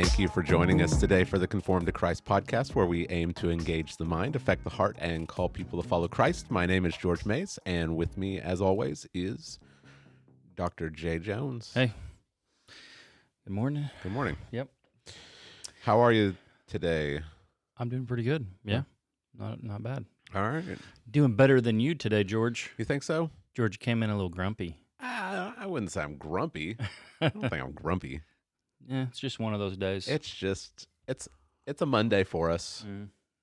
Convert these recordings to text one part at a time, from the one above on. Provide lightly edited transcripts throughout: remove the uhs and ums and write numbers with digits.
Thank you for joining us today for the Conformed to Christ podcast, where we aim to engage the mind, affect the heart, and call people to follow Christ. My name is George Mays, and with me, as always, is Dr. J. Jones. Hey. Good morning. Good morning. Yep. How are you today? I'm doing pretty good. Yeah. Not bad. All right. Doing better than you today, George. You think so? George came in a little grumpy. I wouldn't say I'm grumpy. I don't think I'm grumpy. Yeah, it's just one of those days. It's just, it's a Monday for us.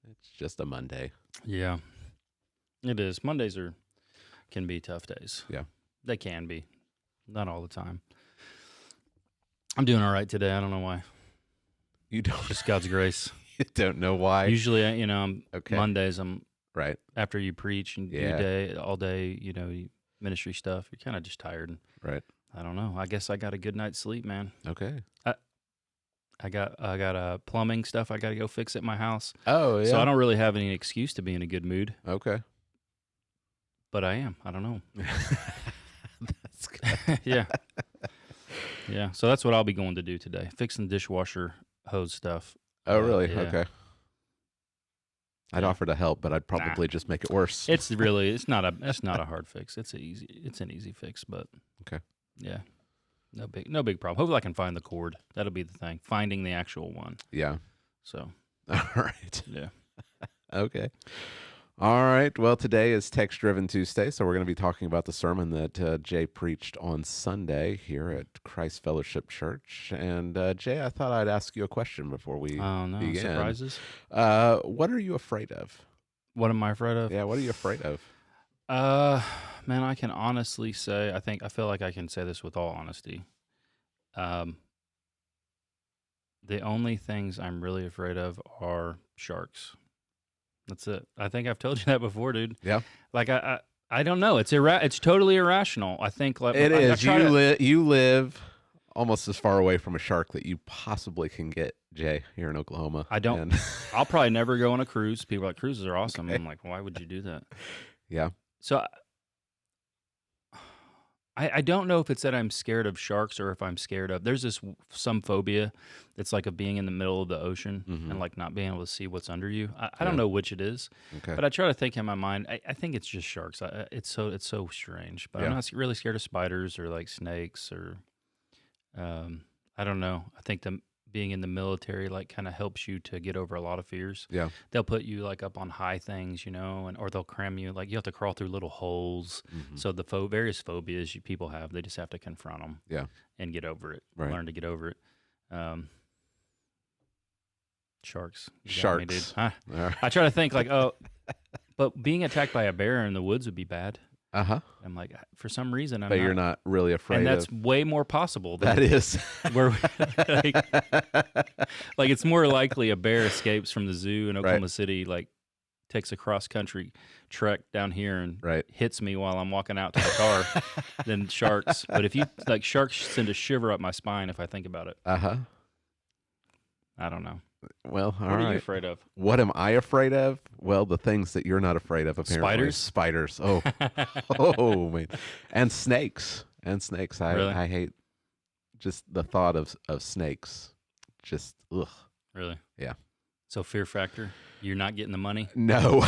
It's just a Monday. Yeah, it is. Mondays can be tough days. Yeah. They can be. Not all the time. I'm doing all right today. I don't know why. You don't? Just God's grace. You don't know why? Usually, Okay. Mondays, I'm Right. after you preach and do all day, ministry stuff, you're kind of just tired. And Right. I don't know. I guess I got a good night's sleep, man. Okay. I got plumbing stuff I got to go fix at my house. Oh, yeah. So I don't really have any excuse to be in a good mood, Okay. but I am. I don't know. That's good. Yeah. Yeah. So that's what I'll be going to do today. Fixing dishwasher hose stuff. Oh, really? Yeah. Okay. I'd offer to help, but I'd probably just make it worse. It's not a hard fix. It's an easy fix, but Okay. yeah. No big problem. Hopefully I can find the cord. That'll be the thing. Finding the actual one. Yeah. So, All right. yeah. Okay. All right. Well, today is Tex-Driven Tuesday, so we're going to be talking about the sermon that Jay preached on Sunday here at Christ Fellowship Church. And Jay, I thought I'd ask you a question before we begin. Surprises? What are you afraid of? What am I afraid of? Yeah, what are you afraid of? Man, I can honestly say, I feel like I can say this with all honesty. The only things I'm really afraid of are sharks. That's it. I think I've told you that before, dude. Yeah. Like I don't know. It's totally irrational. I think like it is. You live almost as far away from a shark that you possibly can get, Jay, here in Oklahoma. I don't. I'll probably never go on a cruise. People are like, cruises are awesome. Okay. I'm like, why would you do that? Yeah. So I don't know if it's that I'm scared of sharks or if I'm scared of, there's some phobia that's like of being in the middle of the ocean and like not being able to see what's under you. I don't know which it is, but I try to think in my mind, I think it's just sharks. It's so strange, but I'm not really scared of spiders or like snakes or, I don't know. I think being in the military like kind of helps you to get over a lot of fears. Yeah. They'll put you like up on high things, or they'll cram you, like you have to crawl through little holes. So the various phobias people have, they just have to confront them. Yeah. And get over it. Right. Learn to get over it. Sharks. Sharks. Me, dude. I try to think like, but being attacked by a bear in the woods would be bad. Uh-huh. I'm like, for some reason, you're not really afraid and that's way more possible. That is. Where, like, it's more likely a bear escapes from the zoo in Oklahoma City, like, takes a cross-country trek down here and hits me while I'm walking out to the car than sharks. But sharks send a shiver up my spine if I think about it. Uh-huh. I don't know. Well, all right. What are you afraid of? What am I afraid of? Well, the things that you're not afraid of, apparently. Spiders. Oh. Oh, man. And snakes. Really? I hate just the thought of snakes. Just, ugh. Really? Yeah. So fear factor? You're not getting the money? No.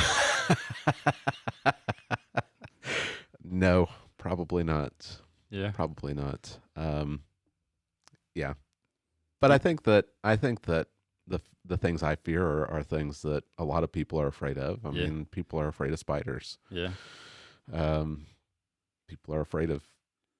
No, probably not. Yeah. Probably not. Yeah. But I think that the things I fear are things that a lot of people are afraid of. I mean, people are afraid of spiders. Yeah. People are afraid of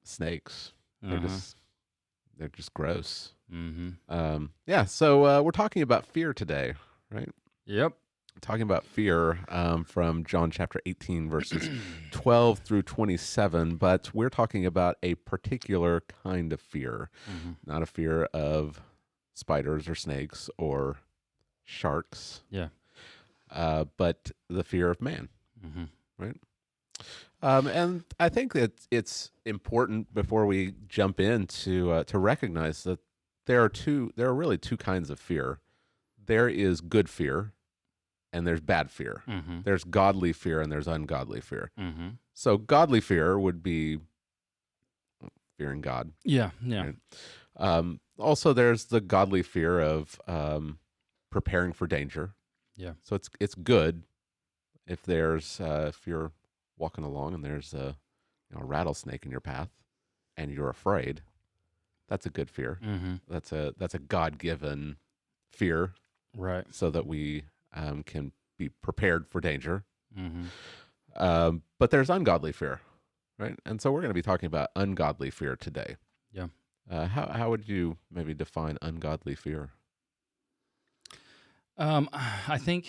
snakes. They're just gross. Mm-hmm. Yeah. So we're talking about fear today, right? Yep. Talking about fear from John chapter 18, verses 12 through 27, but we're talking about a particular kind of fear, not a fear of spiders or snakes or sharks, but the fear of man, right? And I think that it's important before we jump in to recognize that there are really two kinds of fear. There is good fear, and there's bad fear. There's godly fear and there's ungodly fear. So godly fear would be fearing God. Yeah. Right? Also, there's the godly fear of preparing for danger. Yeah. So it's good if if you're walking along and there's a rattlesnake in your path and you're afraid. That's a good fear. Mm-hmm. That's a God-given fear, Right. so that we can be prepared for danger. Mm-hmm. But there's ungodly fear, right? And so we're going to be talking about ungodly fear today. Yeah. How would you maybe define ungodly fear? I think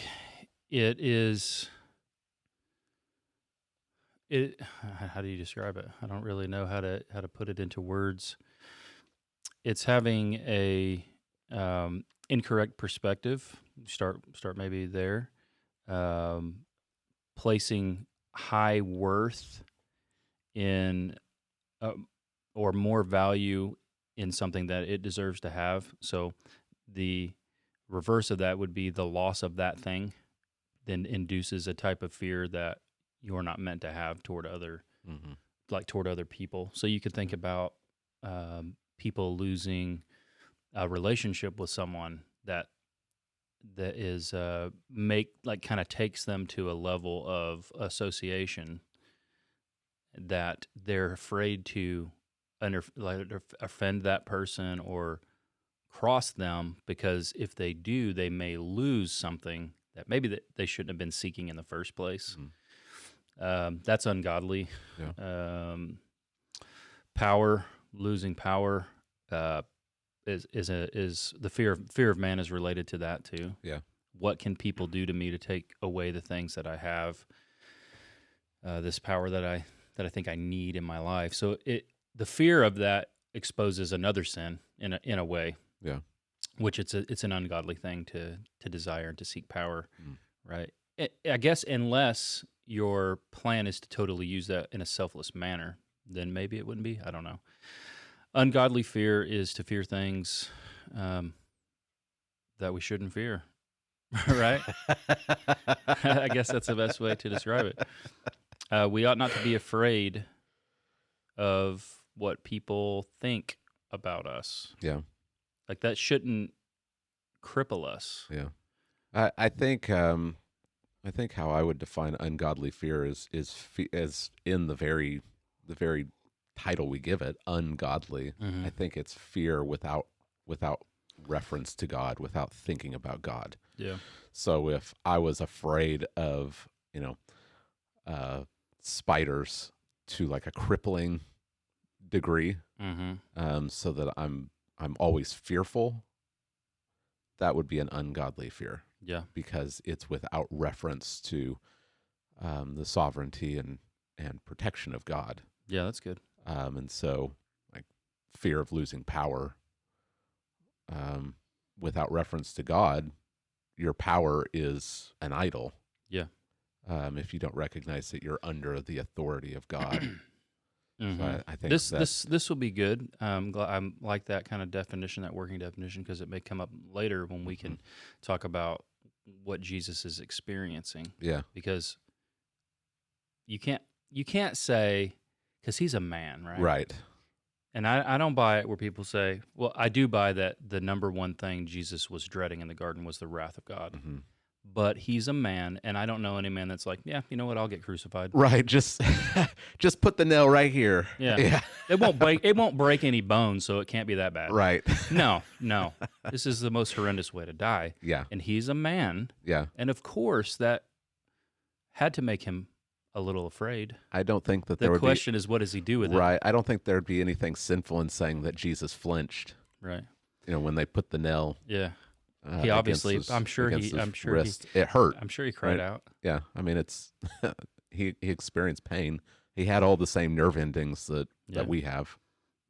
it is. It. How do you describe it? I don't really know how to put it into words. It's having a incorrect perspective. Start maybe there. Placing high worth in or more value in something that it deserves to have. So the reverse of that would be the loss of that thing then induces a type of fear that you're not meant to have toward other toward other people. So you could think about people losing a relationship with someone that is kind of takes them to a level of association that they're afraid to offend that person or cross them, because if they do, they may lose something that maybe that they shouldn't have been seeking in the first place. That's ungodly. Yeah. Power, losing power, is the fear of man is related to that too. Yeah. What can people do to me to take away the things that I have? This power that I think I need in my life. So the fear of that exposes another sin in a way. Yeah. Which it's an ungodly thing to desire and to seek power, right? I guess unless your plan is to totally use that in a selfless manner, then maybe it wouldn't be. I don't know. Ungodly fear is to fear things that we shouldn't fear, right? I guess that's the best way to describe it. We ought not to be afraid of what people think about us. Yeah. Like that shouldn't cripple us. Yeah. I think how I would define ungodly fear is in the very title we give it, ungodly. I think it's fear without reference to God, without thinking about God. Yeah. So if I was afraid of, spiders to like a crippling degree, so that I'm always fearful, that would be an ungodly fear. Yeah. Because it's without reference to the sovereignty and protection of God. Yeah, that's good. And so, like, fear of losing power, without reference to God, your power is an idol. Yeah. If you don't recognize that you're under the authority of God. So I think this will be good. I'm like that kind of definition, that working definition, because it may come up later when we can talk about what Jesus is experiencing. Yeah. Because you can't say, because he's a man, right? Right. And I don't buy it where people say, well, I do buy that the number one thing Jesus was dreading in the garden was the wrath of God. But he's a man, and I don't know any man that's like, yeah, you know what, I'll get crucified. Right, just put the nail right here. Yeah. It won't break any bones, so it can't be that bad. Right. No. This is the most horrendous way to die. Yeah. And he's a man. Yeah. And of course, that had to make him a little afraid. I don't think that the question is, what does he do with it? Right. I don't think there'd be anything sinful in saying that Jesus flinched. Right. When they put the nail. Yeah. He obviously, it hurt. I'm sure he cried out. Yeah, I mean, it's he experienced pain. He had all the same nerve endings that we have.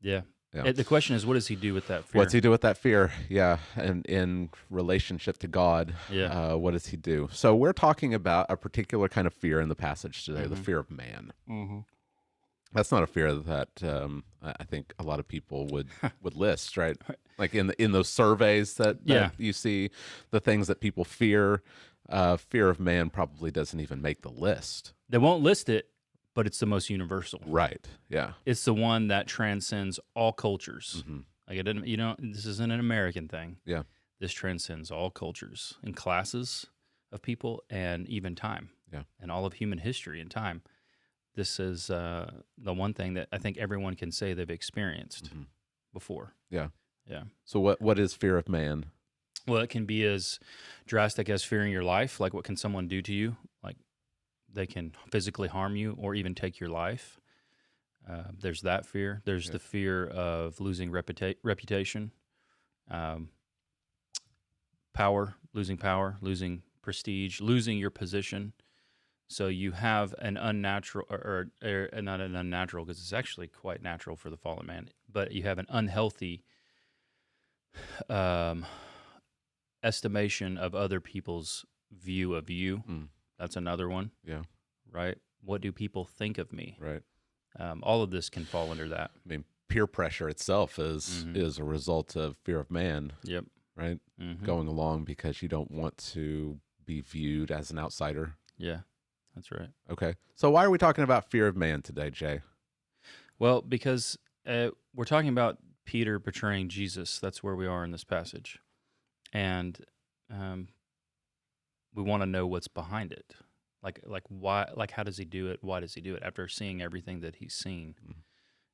Yeah. The question is, what does he do with that fear? What's he do with that fear? Yeah, and in relationship to God, what does he do? So we're talking about a particular kind of fear in the passage today, the fear of man. That's not a fear that I think a lot of people would list, right? Like in those surveys that you see, the things that people fear, fear of man probably doesn't even make the list. They won't list it, but it's the most universal. Right, yeah. It's the one that transcends all cultures. Like it didn't, this isn't an American thing. Yeah. This transcends all cultures and classes of people and even time. Yeah. And all of human history and time. This is the one thing that I think everyone can say they've experienced before. Yeah. Yeah. So what is fear of man? Well, it can be as drastic as fearing your life. Like, what can someone do to you? Like, they can physically harm you or even take your life. There's that fear. There's the fear of losing reputation, power, losing prestige, losing your position. So you have an unnatural, or not an unnatural, because it's actually quite natural for the fallen man, but you have an unhealthy estimation of other people's view of you. That's another one. Yeah. Right? What do people think of me? Right. All of this can fall under that. I mean, peer pressure itself is a result of fear of man. Yep. Right? Going along because you don't want to be viewed as an outsider. Yeah, that's right. Okay. So why are we talking about fear of man today, Jay? Well, because we're talking about Peter betraying Jesus. That's where we are in this passage. And we want to know what's behind it. Like why? Like, how does he do it? Why does he do it? After seeing everything that he's seen,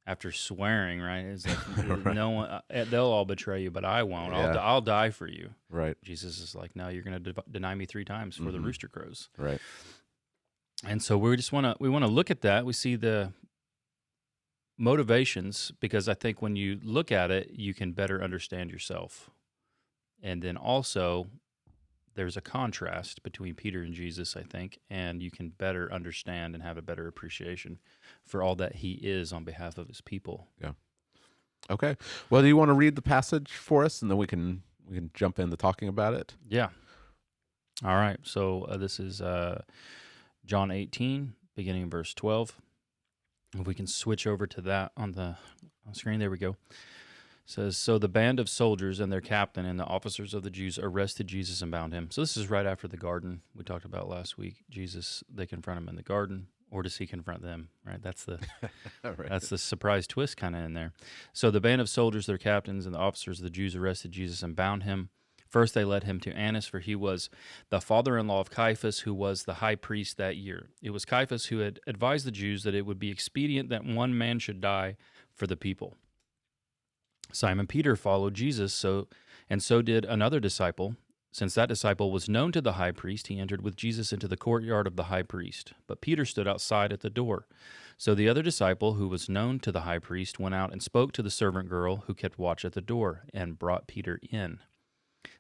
after swearing, right? It's like Right. no one, they'll all betray you, but I won't. Yeah. I'll die for you. Right. Jesus is like, no, you're going to deny me 3 times before the rooster crows. Right. And so we want to look at that. We see the motivations, because I think when you look at it, you can better understand yourself. And then also, there's a contrast between Peter and Jesus, I think, and you can better understand and have a better appreciation for all that he is on behalf of his people. Yeah. Okay. Well, do you want to read the passage for us, and then we can jump into talking about it? Yeah. All right. So this is John 18, beginning in verse 12. If we can switch over to that on the screen, there we go. It says, so the band of soldiers and their captain and the officers of the Jews arrested Jesus and bound him. So this is right after the garden we talked about last week. Jesus, they confront him in the garden, or does he confront them? Right? That's the Right. that's the surprise twist kind of in there. So the band of soldiers, their captains, and the officers of the Jews arrested Jesus and bound him. First, they led him to Annas, for he was the father-in-law of Caiaphas, who was the high priest that year. It was Caiaphas who had advised the Jews that it would be expedient that one man should die for the people. Simon Peter followed Jesus, so did another disciple. Since that disciple was known to the high priest, he entered with Jesus into the courtyard of the high priest. But Peter stood outside at the door. So the other disciple, who was known to the high priest, went out and spoke to the servant girl who kept watch at the door, and brought Peter in.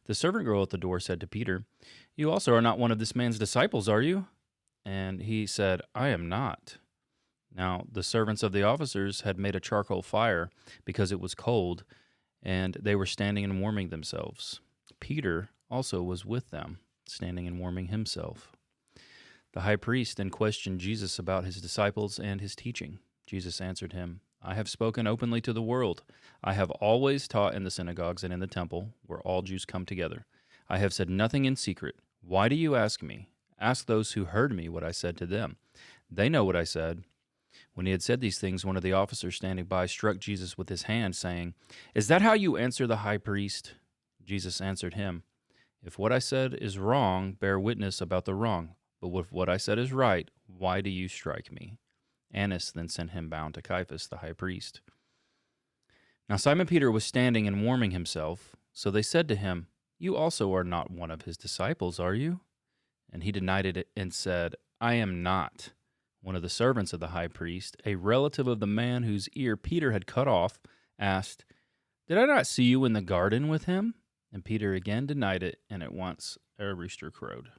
The servant girl at the door said to Peter, "You also are not one of this man's disciples, are you?" And he said, "I am not." Now the servants of the officers had made a charcoal fire because it was cold, and they were standing and warming themselves. Peter also was with them, standing and warming himself. The high priest then questioned Jesus about his disciples and his teaching. Jesus answered him, "I have spoken openly to the world. I have always taught in the synagogues and in the temple, where all Jews come together. I have said nothing in secret. Why do you ask me? Ask those who heard me what I said to them. They know what I said." When he had said these things, one of the officers standing by struck Jesus with his hand, saying, "Is that how you answer the high priest?" Jesus answered him, "If what I said is wrong, bear witness about the wrong. But if what I said is right, why do you strike me?" Annas then sent him bound to Caiaphas, the high priest. Now Simon Peter was standing and warming himself. So they said to him, "You also are not one of his disciples, are you?" And he denied it and said, "I am not." One of the servants of the high priest, a relative of the man whose ear Peter had cut off, asked, "Did I not see you in the garden with him?" And Peter again denied it, and at once a rooster crowed.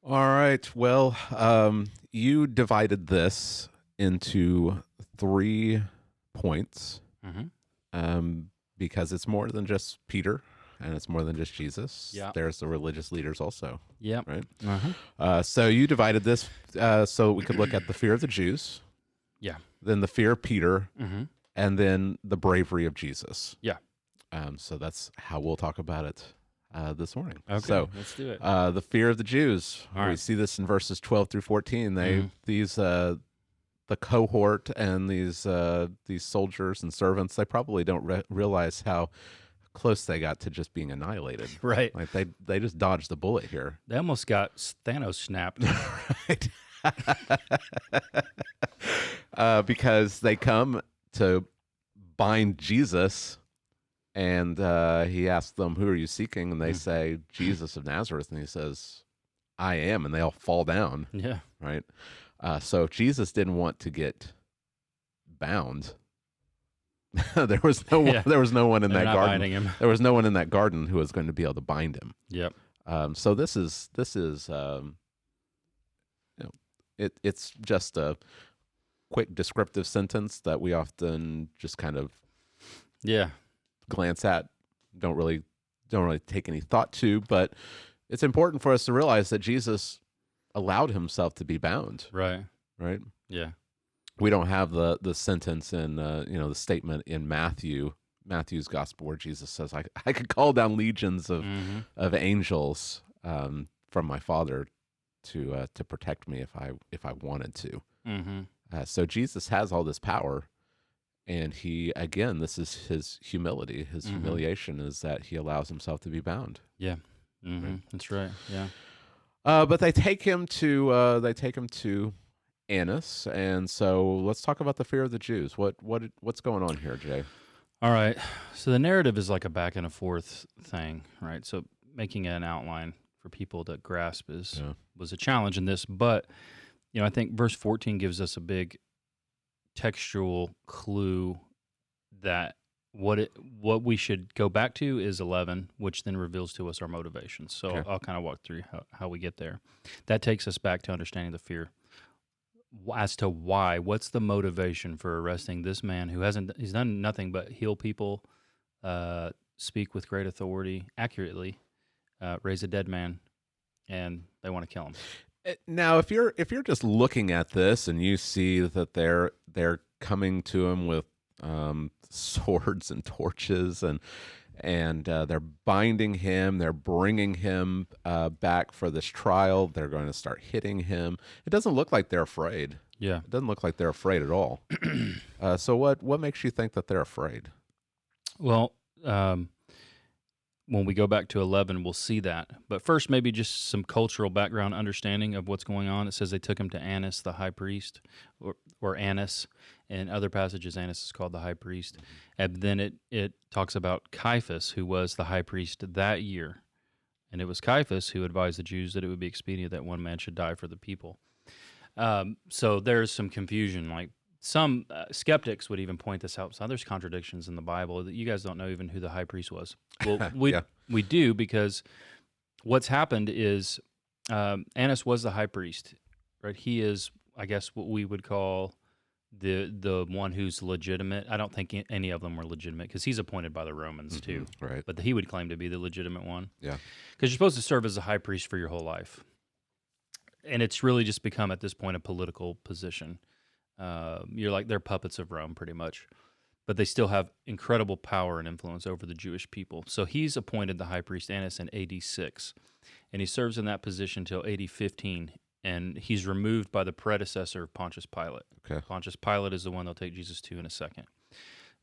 All right. Well, you divided this into 3 points because it's more than just Peter and it's more than just Jesus. Yeah. There's the religious leaders also. Yep. Right? So you divided this so we could look at the fear of the Jews. Yeah. Then the fear of Peter. And then the bravery of Jesus. Yeah. So that's how we'll talk about it this morning. Okay, So let's do it. the fear of the Jews. All We right. see this in verses 12 through 14. These the cohort and these soldiers and servants, they probably don't realize how close they got to just being annihilated. Right. Like they just dodged the bullet here. They almost got Thanos snapped. Right. Because they come to bind Jesus, and he asks them, "Who are you seeking?" And they say, "Jesus of Nazareth." And he says, "I am." And they all fall down. Yeah. Right. So Jesus didn't want to get bound. There was no one. Yeah. There was no one in They're that not garden. binding him. There was no one in that garden who was going to be able to bind him. Yep. So this is it's just a quick descriptive sentence that we often just kind of glance at, don't really take any thought to, but it's important for us to realize that Jesus allowed himself to be bound. Right. Yeah. We don't have the sentence in the statement in Matthew's gospel where Jesus says, I could call down legions of angels from my Father to protect me if I wanted to. So Jesus has all this power, and this is his humility. His humiliation is that he allows himself to be bound. Yeah. Right? That's right. Yeah. But they take him to Annas, and so let's talk about the fear of the Jews. What's going on here, Jay? All right. So the narrative is like a back and a forth thing, right? So making an outline for people to grasp was a challenge in this, but I think verse 14 gives us a big textual clue that what we should go back to is 11, which then reveals to us our motivations. So I'll kind of walk through how we get there. That takes us back to understanding the fear as to why. What's the motivation for arresting this man he's done nothing but heal people, speak with great authority, accurately, raise a dead man, and they want to kill him. Now, if you're just looking at this and you see that they're coming to him with swords and torches and they're binding him, they're bringing him back for this trial, they're going to start hitting him. It doesn't look like they're afraid. Yeah, it doesn't look like they're afraid at all. So what makes you think that they're afraid? Well, when we go back to 11, we'll see that. But first, maybe just some cultural background understanding of what's going on. It says they took him to Annas, the high priest, or Annas. In other passages, Annas is called the high priest. And then it talks about Caiaphas, who was the high priest that year. And it was Caiaphas who advised the Jews that it would be expedient that one man should die for the people. So there's some confusion. Like some skeptics would even point this out. So there's contradictions in the Bible. You guys don't know even who the high priest was. Well, we do, because what's happened is Annas was the high priest, right? He is, I guess, what we would call the one who's legitimate. I don't think any of them were legitimate because he's appointed by the Romans too. Right. But he would claim to be the legitimate one. Yeah. Because you're supposed to serve as a high priest for your whole life. And it's really just become, at this point, a political position. You're like, they're puppets of Rome, pretty much. But they still have incredible power and influence over the Jewish people. So he's appointed the high priest Annas in AD 6. And he serves in that position until AD 15. And he's removed by the predecessor of Pontius Pilate. Okay. Pontius Pilate is the one they'll take Jesus to in a second.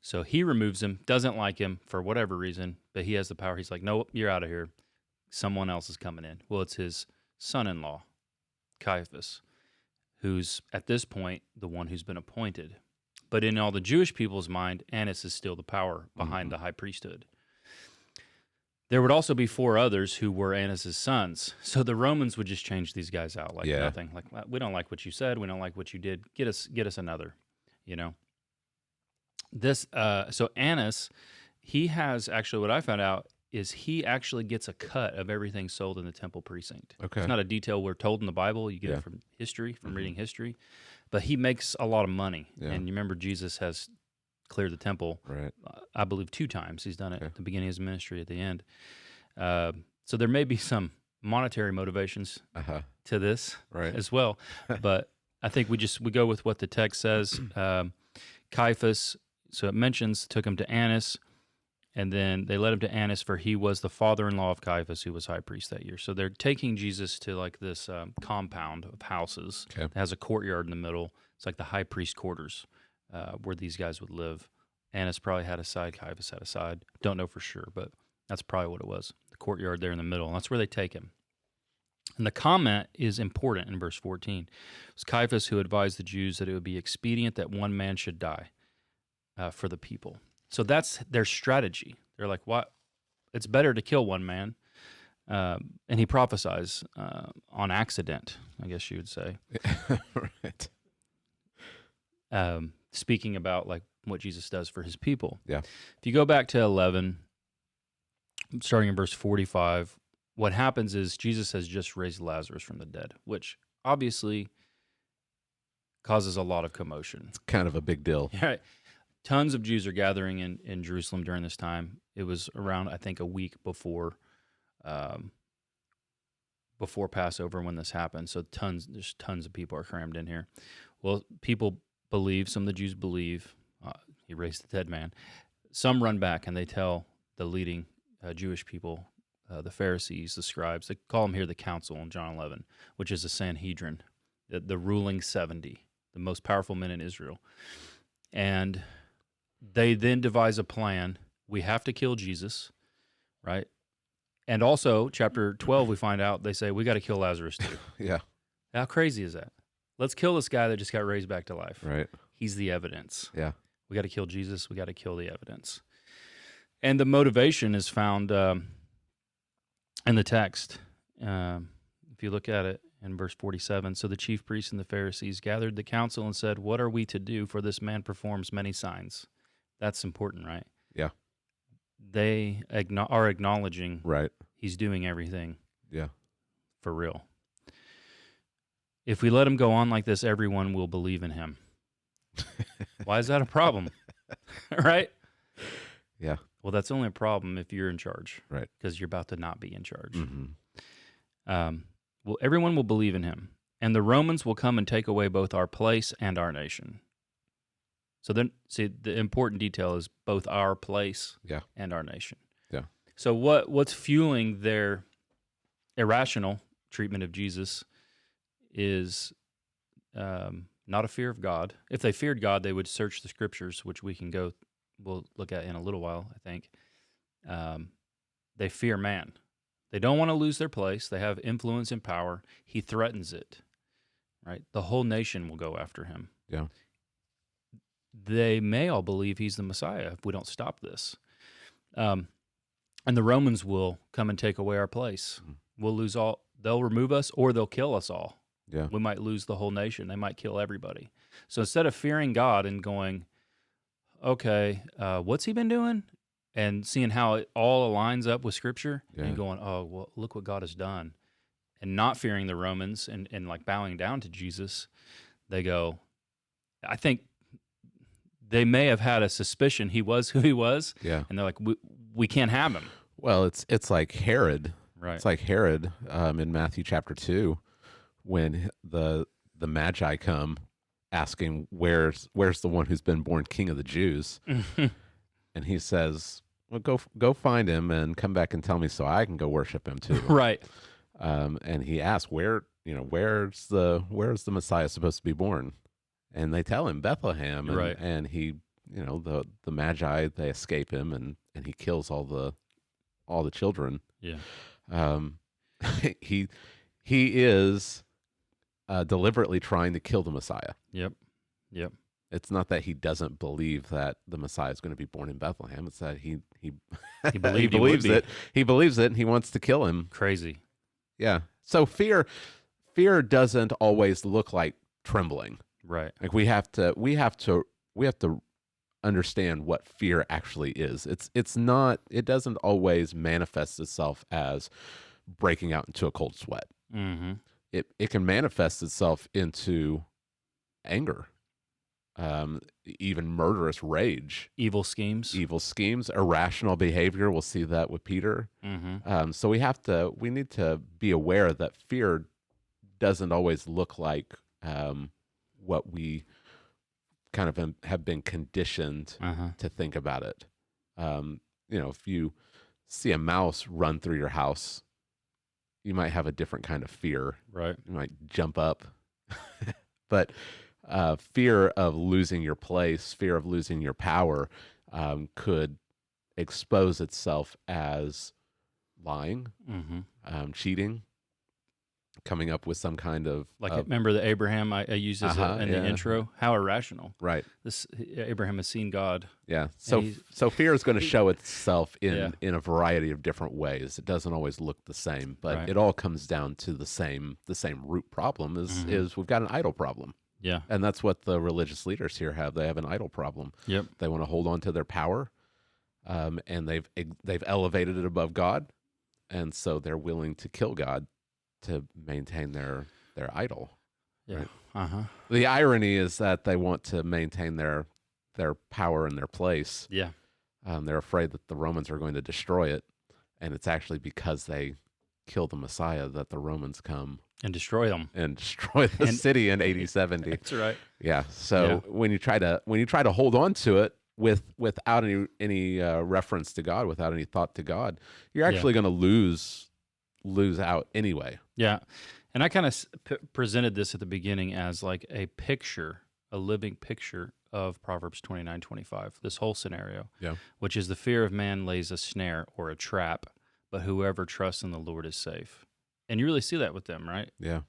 So he removes him, doesn't like him for whatever reason, but he has the power. He's like, nope, you're out of here. Someone else is coming in. Well, it's his son-in-law, Caiaphas, who's at this point the one who's been appointed. But in all the Jewish people's mind, Annas is still the power behind the high priesthood. There would also be 4 others who were Annas' sons. So the Romans would just change these guys out like nothing. Like, we don't like what you said. We don't like what you did. Get us another, This so Annas, he has actually, what I found out is he actually gets a cut of everything sold in the temple precinct. Okay. It's not a detail we're told in the Bible. You get it from history, from reading history. But he makes a lot of money. Yeah. And you remember Jesus has cleared the temple, right? I believe 2 times. He's done it at the beginning of his ministry, at the end. So there may be some monetary motivations to this as well. But I think we go with what the text says. Caiaphas, so it mentions, took him to Annas, and then they led him to Annas, for he was the father-in-law of Caiaphas, who was high priest that year. So they're taking Jesus to like this compound of houses that has a courtyard in the middle. It's like the high priest quarters where these guys would live. Annas probably had a side, Caiaphas had a side. Don't know for sure, but that's probably what it was. The courtyard there in the middle, and that's where they take him. And the comment is important in verse 14. It was Caiaphas who advised the Jews that it would be expedient that one man should die for the people. So that's their strategy. They're like, what? It's better to kill one man. And he prophesies on accident, I guess you would say. Right. Speaking about like what Jesus does for his people. Yeah. If you go back to 11, starting in verse 45, what happens is Jesus has just raised Lazarus from the dead, which obviously causes a lot of commotion. It's kind of a big deal. Yeah. Tons of Jews are gathering in Jerusalem during this time. It was around, I think, a week before Passover when this happened. So there's tons of people are crammed in here. Well, people believe, some of the Jews believe, he raised the dead man. Some run back and they tell the leading Jewish people, the Pharisees, the scribes, they call them here the council in John 11, which is a Sanhedrin, the ruling 70, the most powerful men in Israel. And they then devise a plan. We have to kill Jesus, right? And also, chapter 12, we find out, they say, we got to kill Lazarus too. Yeah. How crazy is that? Let's kill this guy that just got raised back to life. Right. He's the evidence. Yeah. We got to kill Jesus. We got to kill the evidence. And the motivation is found in the text. If you look at it in verse 47, so the chief priests and the Pharisees gathered the council and said, what are we to do, for this man performs many signs? That's important, right? Yeah. They are acknowledging right. He's doing everything. Yeah. For real. If we let him go on like this, everyone will believe in him. Why is that a problem? Right? Yeah. Well, that's only a problem if you're in charge. Right. Because you're about to not be in charge. Mm-hmm. Well, everyone will believe in him, and the Romans will come and take away both our place and our nation. So then, see, the important detail is both our place and our nation. Yeah. So what's fueling their irrational treatment of Jesus is not a fear of God. If they feared God, they would search the scriptures, which we'll look at in a little while, I think. They fear man. They don't want to lose their place. They have influence and power. He threatens it, right? The whole nation will go after him. Yeah. They may all believe he's the Messiah if we don't stop this. And the Romans will come and take away our place. We'll lose all. They'll remove us or they'll kill us all. Yeah. We might lose the whole nation. They might kill everybody. So instead of fearing God and going, okay, what's he been doing? And seeing how it all aligns up with Scripture and going, oh, well, look what God has done. And not fearing the Romans and like bowing down to Jesus, they go, I think they may have had a suspicion he was who he was. Yeah. And they're like, we can't have him. Well, it's like Herod. Right. It's like Herod in Matthew chapter 2 when the Magi come asking, where's the one who's been born king of the Jews? And he says, well, go find him and come back and tell me so I can go worship him too. Right. And he asks, where's the Messiah supposed to be born? And they tell him Bethlehem. And, right. And he, the Magi, they escape him and he kills all the children. Yeah. He is deliberately trying to kill the Messiah. Yep. It's not that he doesn't believe that the Messiah is going to be born in Bethlehem. It's that he believes it. He believes it, and he wants to kill him. Crazy. Yeah. So fear doesn't always look like trembling. Right. Like we have to understand what fear actually is. It's not. It doesn't always manifest itself as breaking out into a cold sweat. Mm-hmm. It can manifest itself into anger. Even murderous rage, evil schemes, irrational behavior. We'll see that with Peter. Mm-hmm. So we need to be aware that fear doesn't always look like what we kind of have been conditioned to think about it. If you see a mouse run through your house, you might have a different kind of fear. Right. You might jump up, but fear of losing your place, fear of losing your power, could expose itself as lying, cheating, coming up with some kind of remember the Abraham I used as in the intro? How irrational! Right. This Abraham has seen God. Yeah. So fear is going to show itself in a variety of different ways. It doesn't always look the same, but it all comes down to the same root problem is we've got an idol problem. Yeah. And that's what the religious leaders here have. They have an idol problem. Yep. They want to hold on to their power, and they've elevated it above God, and so they're willing to kill God to maintain their idol. Yeah. Right? The irony is that they want to maintain their power and their place. Yeah. They're afraid that the Romans are going to destroy it, and it's actually because they kill the Messiah that the Romans come and destroy them and destroy the city in AD 70. That's right. Yeah. So when you try to hold on to it without any reference to God, without any thought to God, you're actually going to lose out anyway. Yeah. And I kind of presented this at the beginning as like a living picture of Proverbs 29:25, this whole scenario, which is the fear of man lays a snare or a trap, but whoever trusts in the Lord is safe. And you really see that with them, right? Yeah.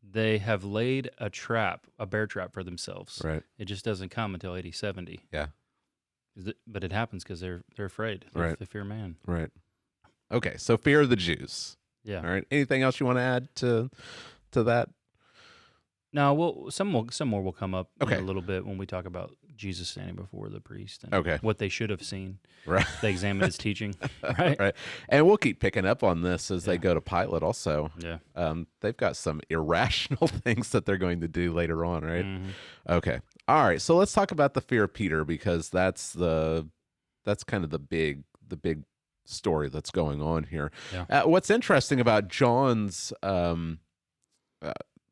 They have laid a trap, a bear trap for themselves. Right. It just doesn't come until AD 70. Yeah. But it happens because they're afraid. Right. They fear man. Right. Okay, so fear of the Jews. Yeah. All right. Anything else you want to add to that? No, some more will come up in Okay. a little bit when we talk about Jesus standing before the priest and what they should have seen. Right. They examine his teaching. Right. Right. And we'll keep picking up on this as they go to Pilate also. Yeah. They've got some irrational things that they're going to do later on, right? Mm-hmm. Okay. All right. So let's talk about the fear of Peter, because that's kind of the big story that's going on here. Yeah. What's interesting about John's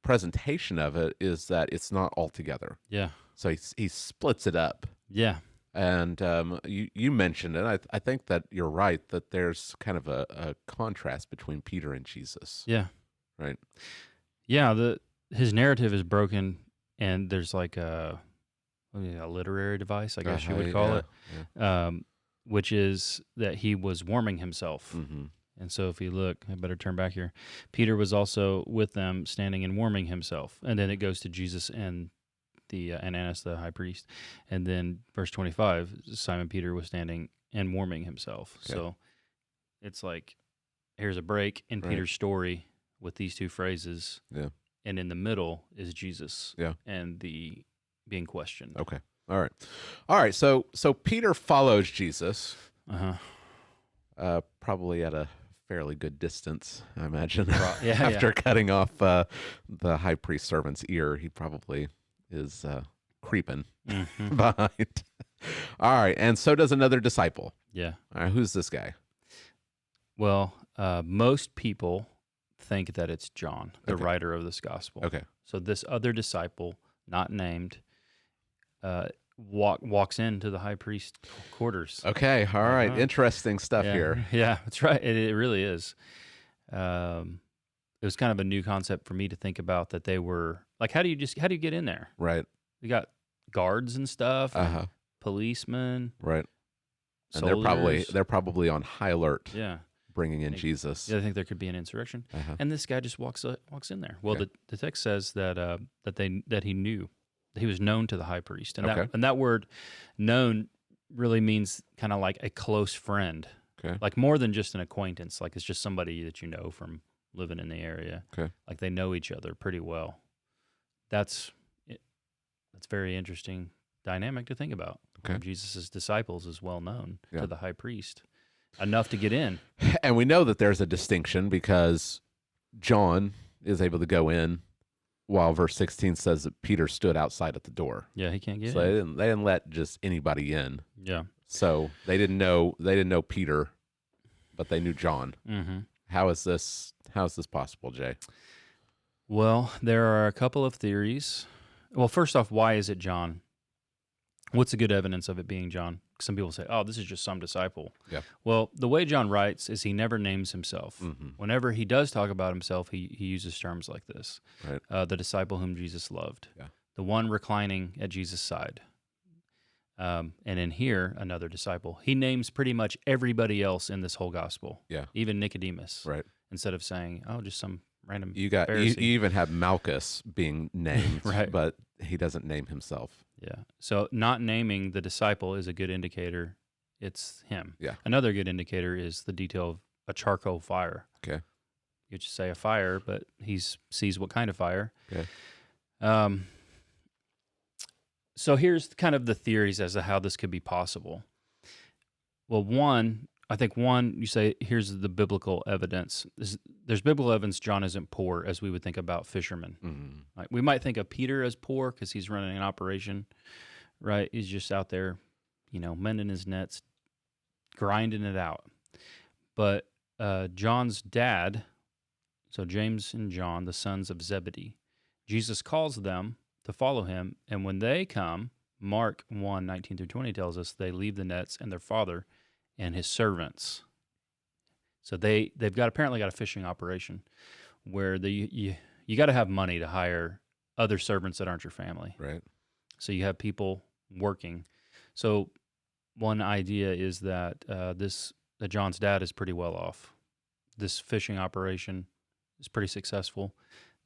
presentation of it is that it's not all together. Yeah. So he splits it up. Yeah. And you mentioned it. I think that you're right, that there's kind of a contrast between Peter and Jesus. Yeah. Right. Yeah. His narrative is broken, and there's like a literary device, I guess you would call it, which is that he was warming himself. Mm-hmm. And so if you look, I better turn back here. Peter was also with them, standing and warming himself. And then it goes to Jesus and and Annas the high priest. And then verse 25, Simon Peter was standing and warming himself. Okay. So it's like, here's a break in Peter's story with these two phrases. Yeah. And in the middle is Jesus. Yeah. And the being questioned. Okay. All right. So Peter follows Jesus. Probably at a fairly good distance, I imagine. After cutting off the high priest servant's ear, he probably is creeping behind. All right, and so does another disciple. Yeah. All right, who's this guy? Well, most people think that it's John, the writer of this gospel. Okay. So this other disciple, not named, walks into the high priest quarters. Okay, all right. Interesting stuff here. Yeah, that's right. It really is. It was kind of a new concept for me to think about, that they were like, how do you get in there? Right. You got guards and stuff, and policemen. Right. And soldiers. they're probably on high alert. Yeah. Bringing in Jesus. Yeah, I think there could be an insurrection. And this guy just walks in there. Well, the text says that he knew. He was known to the high priest, and that word "known" really means kind of like a close friend, like more than just an acquaintance. Like it's just somebody that you know from living in the area. Like they know each other pretty well. That's very interesting dynamic to think about. Jesus' disciples is well known to the high priest, enough to get in. And we know that there's a distinction because John is able to go in, while verse 16 says that Peter stood outside at the door. Yeah, he can't get in. So they didn't let just anybody in. Yeah. So they didn't know Peter, but they knew John. Mm-hmm. How is this possible, Jay? Well, there are a couple of theories. Well, first off, why is it John? What's the good evidence of it being John? Some people say, oh, this is just some disciple. Yeah. Well, the way John writes is he never names himself. Mm-hmm. Whenever he does talk about himself, he uses terms like this. Right. The disciple whom Jesus loved. Yeah. the one reclining at Jesus' side. And in here, another disciple. He names pretty much everybody else in this whole gospel. Yeah. Even Nicodemus. Right. Instead of saying, oh, just some random You Pharisee. even have Malchus being named, Right. but he doesn't name himself. Yeah. So not naming the disciple is a good indicator. It's him. Yeah. Another good indicator is the detail of a charcoal fire. Okay. You just say a fire, but he sees what kind of fire. Okay. So here's kind of the theories as to how this could be possible. Well, I think you say, here's the biblical evidence. There's biblical evidence John isn't poor, as we would think about fishermen. Mm-hmm. Like, we might think of Peter as poor because he's running an operation, right? He's just out there, mending his nets, grinding it out. But John's dad, so James and John, the sons of Zebedee, Jesus calls them to follow him, and when they come, Mark 1:19-20 tells us they leave the nets and their father and his servants. So they've apparently got a fishing operation where you got to have money to hire other servants that aren't your family. Right. So you have people working. So one idea is that that John's dad is pretty well off. This fishing operation is pretty successful.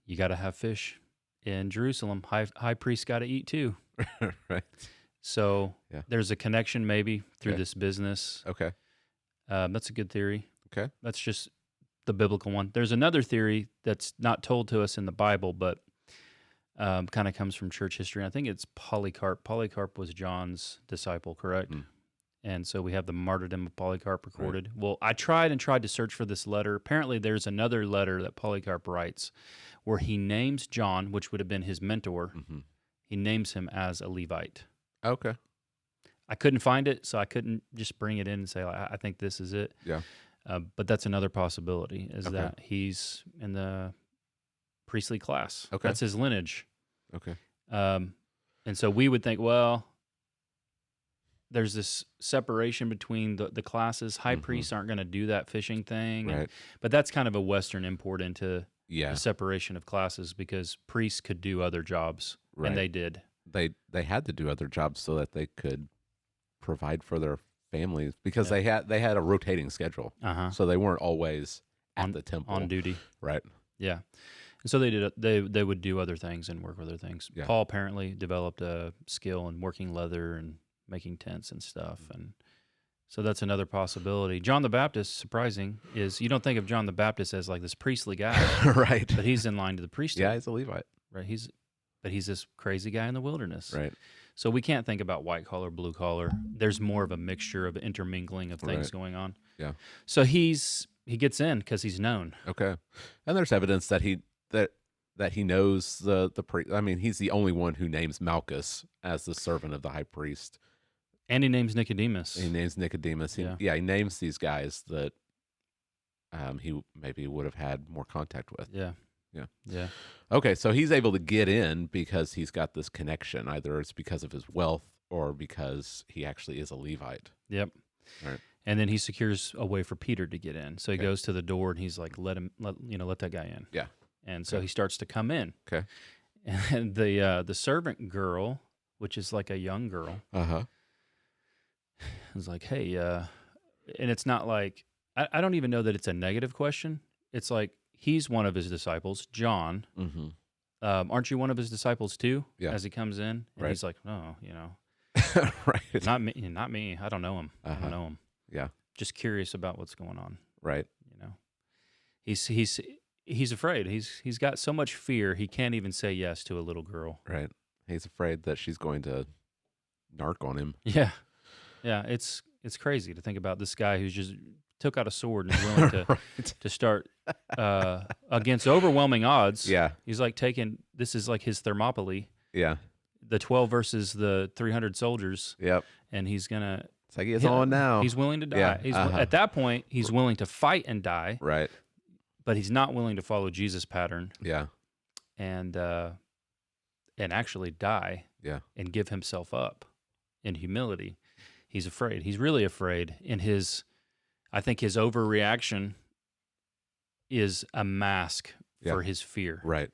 You got to have fish in Jerusalem. High priest got to eat too. Right. So there's a connection maybe through this business. Okay. That's a good theory. Okay. That's just the biblical one. There's another theory that's not told to us in the Bible, but kind of comes from church history. And I think it's Polycarp. Polycarp was John's disciple, correct? Mm. And so we have the martyrdom of Polycarp recorded. Right. Well, I tried to search for this letter. Apparently there's another letter that Polycarp writes where he names John, which would have been his mentor. Mm-hmm. He names him as a Levite. Okay. I couldn't find it, so I couldn't just bring it in and say, I think this is it. Yeah. But that's another possibility, is that he's in the priestly class. Okay. That's his lineage. Okay. And so we would think, well, there's this separation between the classes. High priests aren't going to do that fishing thing. Right. But that's kind of a Western import into the separation of classes, because priests could do other jobs, and they did. They had to do other jobs so that they could provide for their families, because they had a rotating schedule. So they weren't always at the temple on duty. Right. Yeah. And so they would do other things and work other things. Yeah. Paul apparently developed a skill in working leather and making tents and stuff, and so that's another possibility. John the Baptist, surprising, is you don't think of John the Baptist as like this priestly guy. Right. But he's in line to the priesthood. Yeah, he's a Levite. Right. He's this crazy guy in the wilderness. Right. So we can't think about white collar, blue collar. There's more of a mixture of intermingling of things going on. Yeah. So he gets in because he's known. Okay. And there's evidence that he knows the priest. I mean, he's the only one who names Malchus as the servant of the high priest. And he names Nicodemus. He names Nicodemus. He names these guys that he maybe would have had more contact with. Yeah. Yeah. Yeah. Okay, so he's able to get in because he's got this connection. Either it's because of his wealth or because he actually is a Levite. Yep. All right. And then he secures a way for Peter to get in. So he goes to the door and he's like, let that guy in. Yeah. And so he starts to come in. Okay. And the servant girl, which is like a young girl, is like, hey, and it's not like, I don't even know that it's a negative question. It's like, he's one of his disciples, John. Mm-hmm. Aren't you one of his disciples too? Yeah. As he comes in, and he's like, "No, right? Not me. I don't know him. I don't know him. Yeah, just curious about what's going on. Right? He's afraid. He's got so much fear he can't even say yes to a little girl. Right. He's afraid that she's going to narc on him. Yeah, yeah. It's crazy to think about this guy who's just took out a sword and is willing to to start against overwhelming odds. Yeah. He's like this is like his Thermopylae. Yeah. The 12 versus the 300 soldiers. Yep. And he's going to... It's like he's on now. He's willing to die. Yeah. At that point, he's willing to fight and die. Right. But he's not willing to follow Jesus' pattern. Yeah. And actually die. Yeah. And give himself up in humility. He's afraid. He's really afraid. I think his overreaction is a mask for his fear. Right.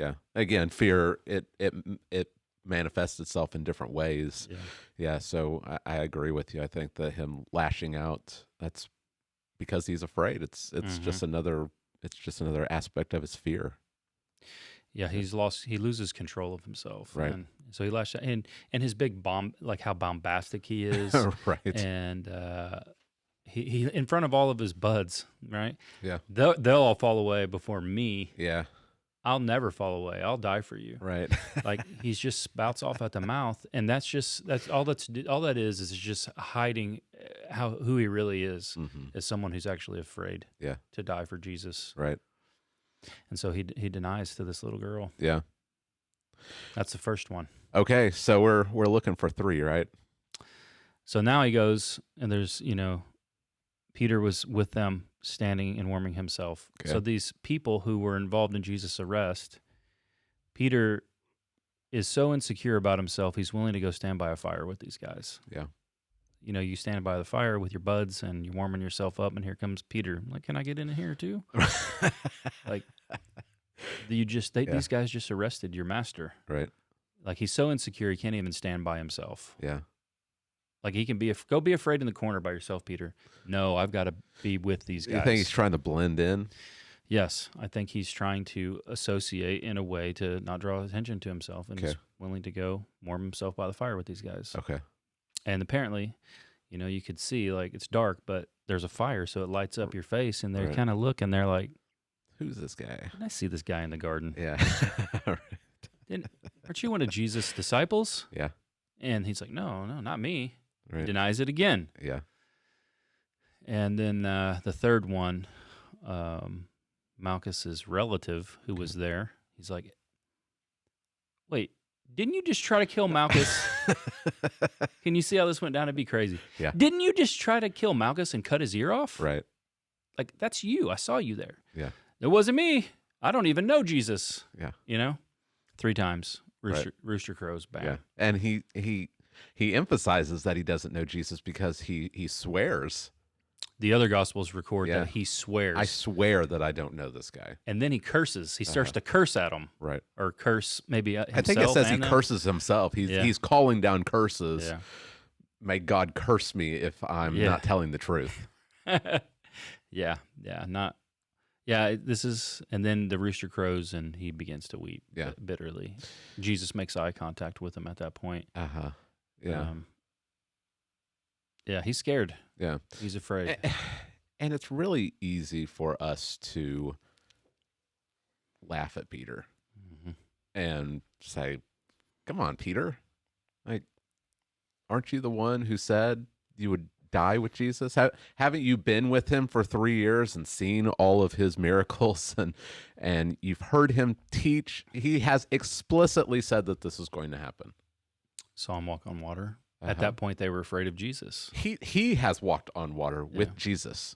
Yeah. Again, fear it manifests itself in different ways. Yeah. Yeah. So I agree with you. I think that him lashing out, that's because he's afraid. It's just another aspect of his fear. Yeah, he loses control of himself. Right. And so he lashed out. And his big like how bombastic he is. Right. And he in front of all of his buds, right? Yeah. They'll all fall away before me. Yeah. I'll never fall away. I'll die for you. Right. Like he's just spouts off at the mouth, and that's all that is just hiding who he really is as someone who's actually afraid to die for Jesus. Right. And so he denies to this little girl. Yeah. That's the first one. Okay, so we're looking for 3, right? So now he goes, and there's, Peter was with them standing and warming himself. Okay. So these people who were involved in Jesus' arrest, Peter is so insecure about himself, he's willing to go stand by a fire with these guys. Yeah. You stand by the fire with your buds and you're warming yourself up, and here comes Peter. Like, can I get in here too? Like, these guys just arrested your master. Right. Like, he's so insecure, he can't even stand by himself. Yeah. Like, he can go be afraid in the corner by yourself, Peter. No, I've got to be with these guys. You think he's trying to blend in? Yes, I think he's trying to associate in a way to not draw attention to himself, and he's willing to go warm himself by the fire with these guys. Okay. And apparently, you could see, like, it's dark, but there's a fire, so it lights up your face, and they kind of look, and they're like, who's this guy? I see this guy in the garden. Yeah. Aren't you one of Jesus' disciples? Yeah. And he's like, no, not me. Right. He denies it again. Yeah. And then the third one, Malchus's relative who was there, he's like, wait, didn't you just try to kill Malchus? Can you see how this went down? It'd be crazy. Yeah. Didn't you just try to kill Malchus and cut his ear off? Right. Like, that's you. I saw you there. Yeah. It wasn't me. I don't even know Jesus. Yeah. 3 times. Rooster crows, bam. Yeah. And he emphasizes that he doesn't know Jesus because he swears. The other Gospels record that he swears. I swear that I don't know this guy. And then he curses. He starts to curse at him. Right. Or curse maybe himself. I think it says he them. curses himself. He's calling down curses. Yeah. May God curse me if I'm not telling the truth. This is, and then the rooster crows and he begins to weep bitterly. Jesus makes eye contact with him at that point. Yeah. He's scared. Yeah. He's afraid. And it's really easy for us to laugh at Peter and say, come on, Peter. Like, aren't you the one who said you would die with Jesus? Haven't you been with him for 3 years and seen all of his miracles and you've heard him teach? He has explicitly said that this is going to happen. Saw him walk on water. At that point, they were afraid of Jesus. He has walked on water with Jesus.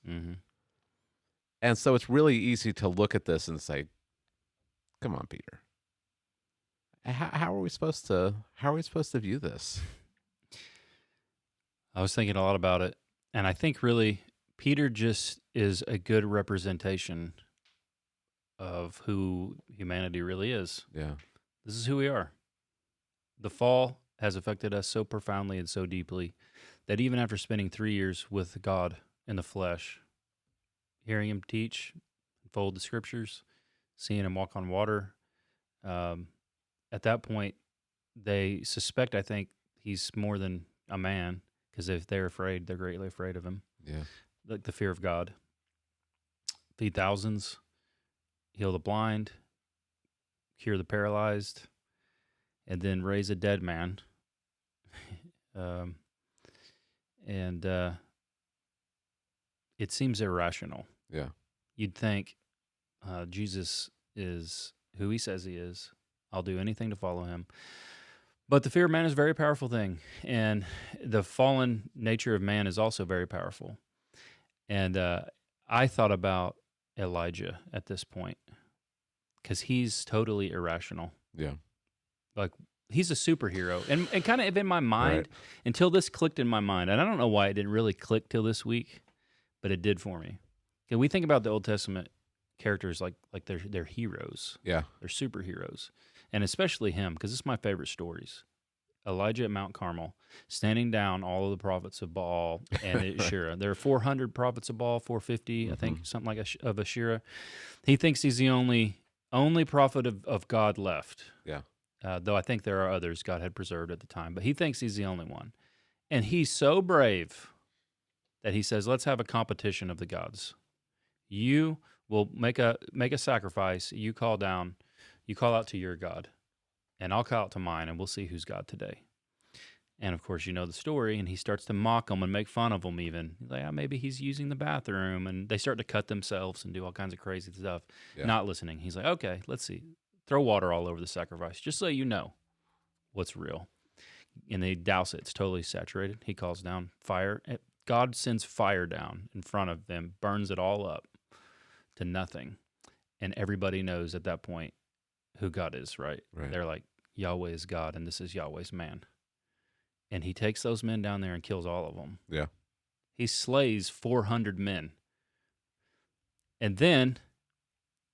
And so it's really easy to look at this and say, come on, Peter. How are we supposed to view this? I was thinking a lot about it, and I think really Peter just is a good representation of who humanity really is. Yeah. This is who we are. The fall has affected us so profoundly and so deeply that even after spending 3 years with God in the flesh, hearing him teach, unfold the scriptures, seeing him walk on water, at that point, they suspect, I think, he's more than a man, because if they're afraid, they're greatly afraid of him. Yeah. Like the fear of God. Feed thousands, heal the blind, cure the paralyzed, and then raise a dead man. It seems irrational. Yeah. You'd think Jesus is who he says he is. I'll do anything to follow him. But the fear of man is a very powerful thing, and the fallen nature of man is also very powerful. And I thought about Elijah at this point, because he's totally irrational. Yeah. Like, he's a superhero. And kind of in my mind, until this clicked in my mind, and I don't know why it didn't really click till this week, but it did for me. Can we think about the Old Testament? characters like they're heroes. Yeah. They're superheroes, and especially him, because it's my favorite stories. Elijah at Mount Carmel, standing down all of the prophets of Baal and Asherah. There are 400 prophets of Baal, 450, I think, something like of Asherah. He thinks he's the only prophet of God left. Yeah. Though I think there are others God had preserved at the time, but he thinks he's the only one. And he's so brave that he says, let's have a competition of the gods. You will make a sacrifice. You call out to your God, and I'll call out to mine, and we'll see who's God today. And of course, you know the story, and he starts to mock them and make fun of them even. He's like, maybe he's using the bathroom, and they start to cut themselves and do all kinds of crazy stuff, not listening. He's like, okay, let's see. Throw water all over the sacrifice, just so you know what's real. And they douse it. It's totally saturated. He calls down fire. God sends fire down in front of them, burns it all up to nothing. And everybody knows at that point who God is, right? They're like, Yahweh is God, and this is Yahweh's man. And he takes those men down there and kills all of them. Yeah. He slays 400 men. And then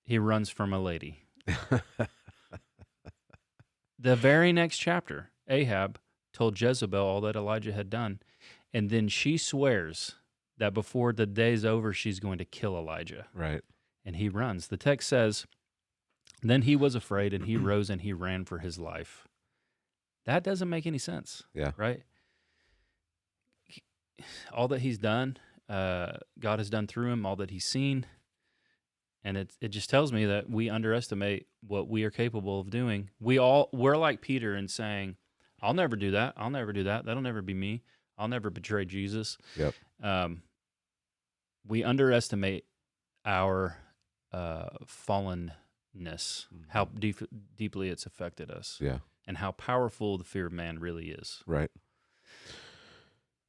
he runs from a lady. The very next chapter, Ahab told Jezebel all that Elijah had done, and then she swears that before the day's over, she's going to kill Elijah. Right. And he runs. The text says, then he was afraid, and he rose and he ran for his life. That doesn't make any sense. Yeah. Right? All that he's done, God has done through him, all that he's seen. And it just tells me that we underestimate what we are capable of doing. We're like Peter in saying, I'll never do that. I'll never do that. That'll never be me. I'll never betray Jesus. Yep. We underestimate our fallenness, how deeply it's affected us. Yeah. And how powerful the fear of man really is. Right.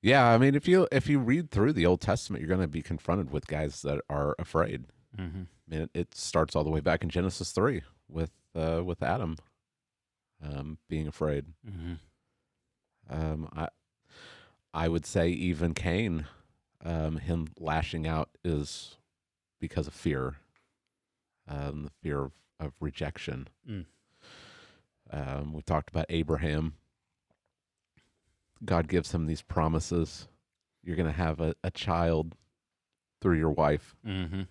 Yeah, I mean, if you read through the Old Testament, you're going to be confronted with guys that are afraid. Mm-hmm. I mean, it starts all the way back in Genesis 3 with Adam being afraid. Mm-hmm. I would say even Cain, him lashing out is because of fear, the fear of rejection. We talked about Abraham. God gives him these promises. You're going to have a child through your wife. Mm-hmm.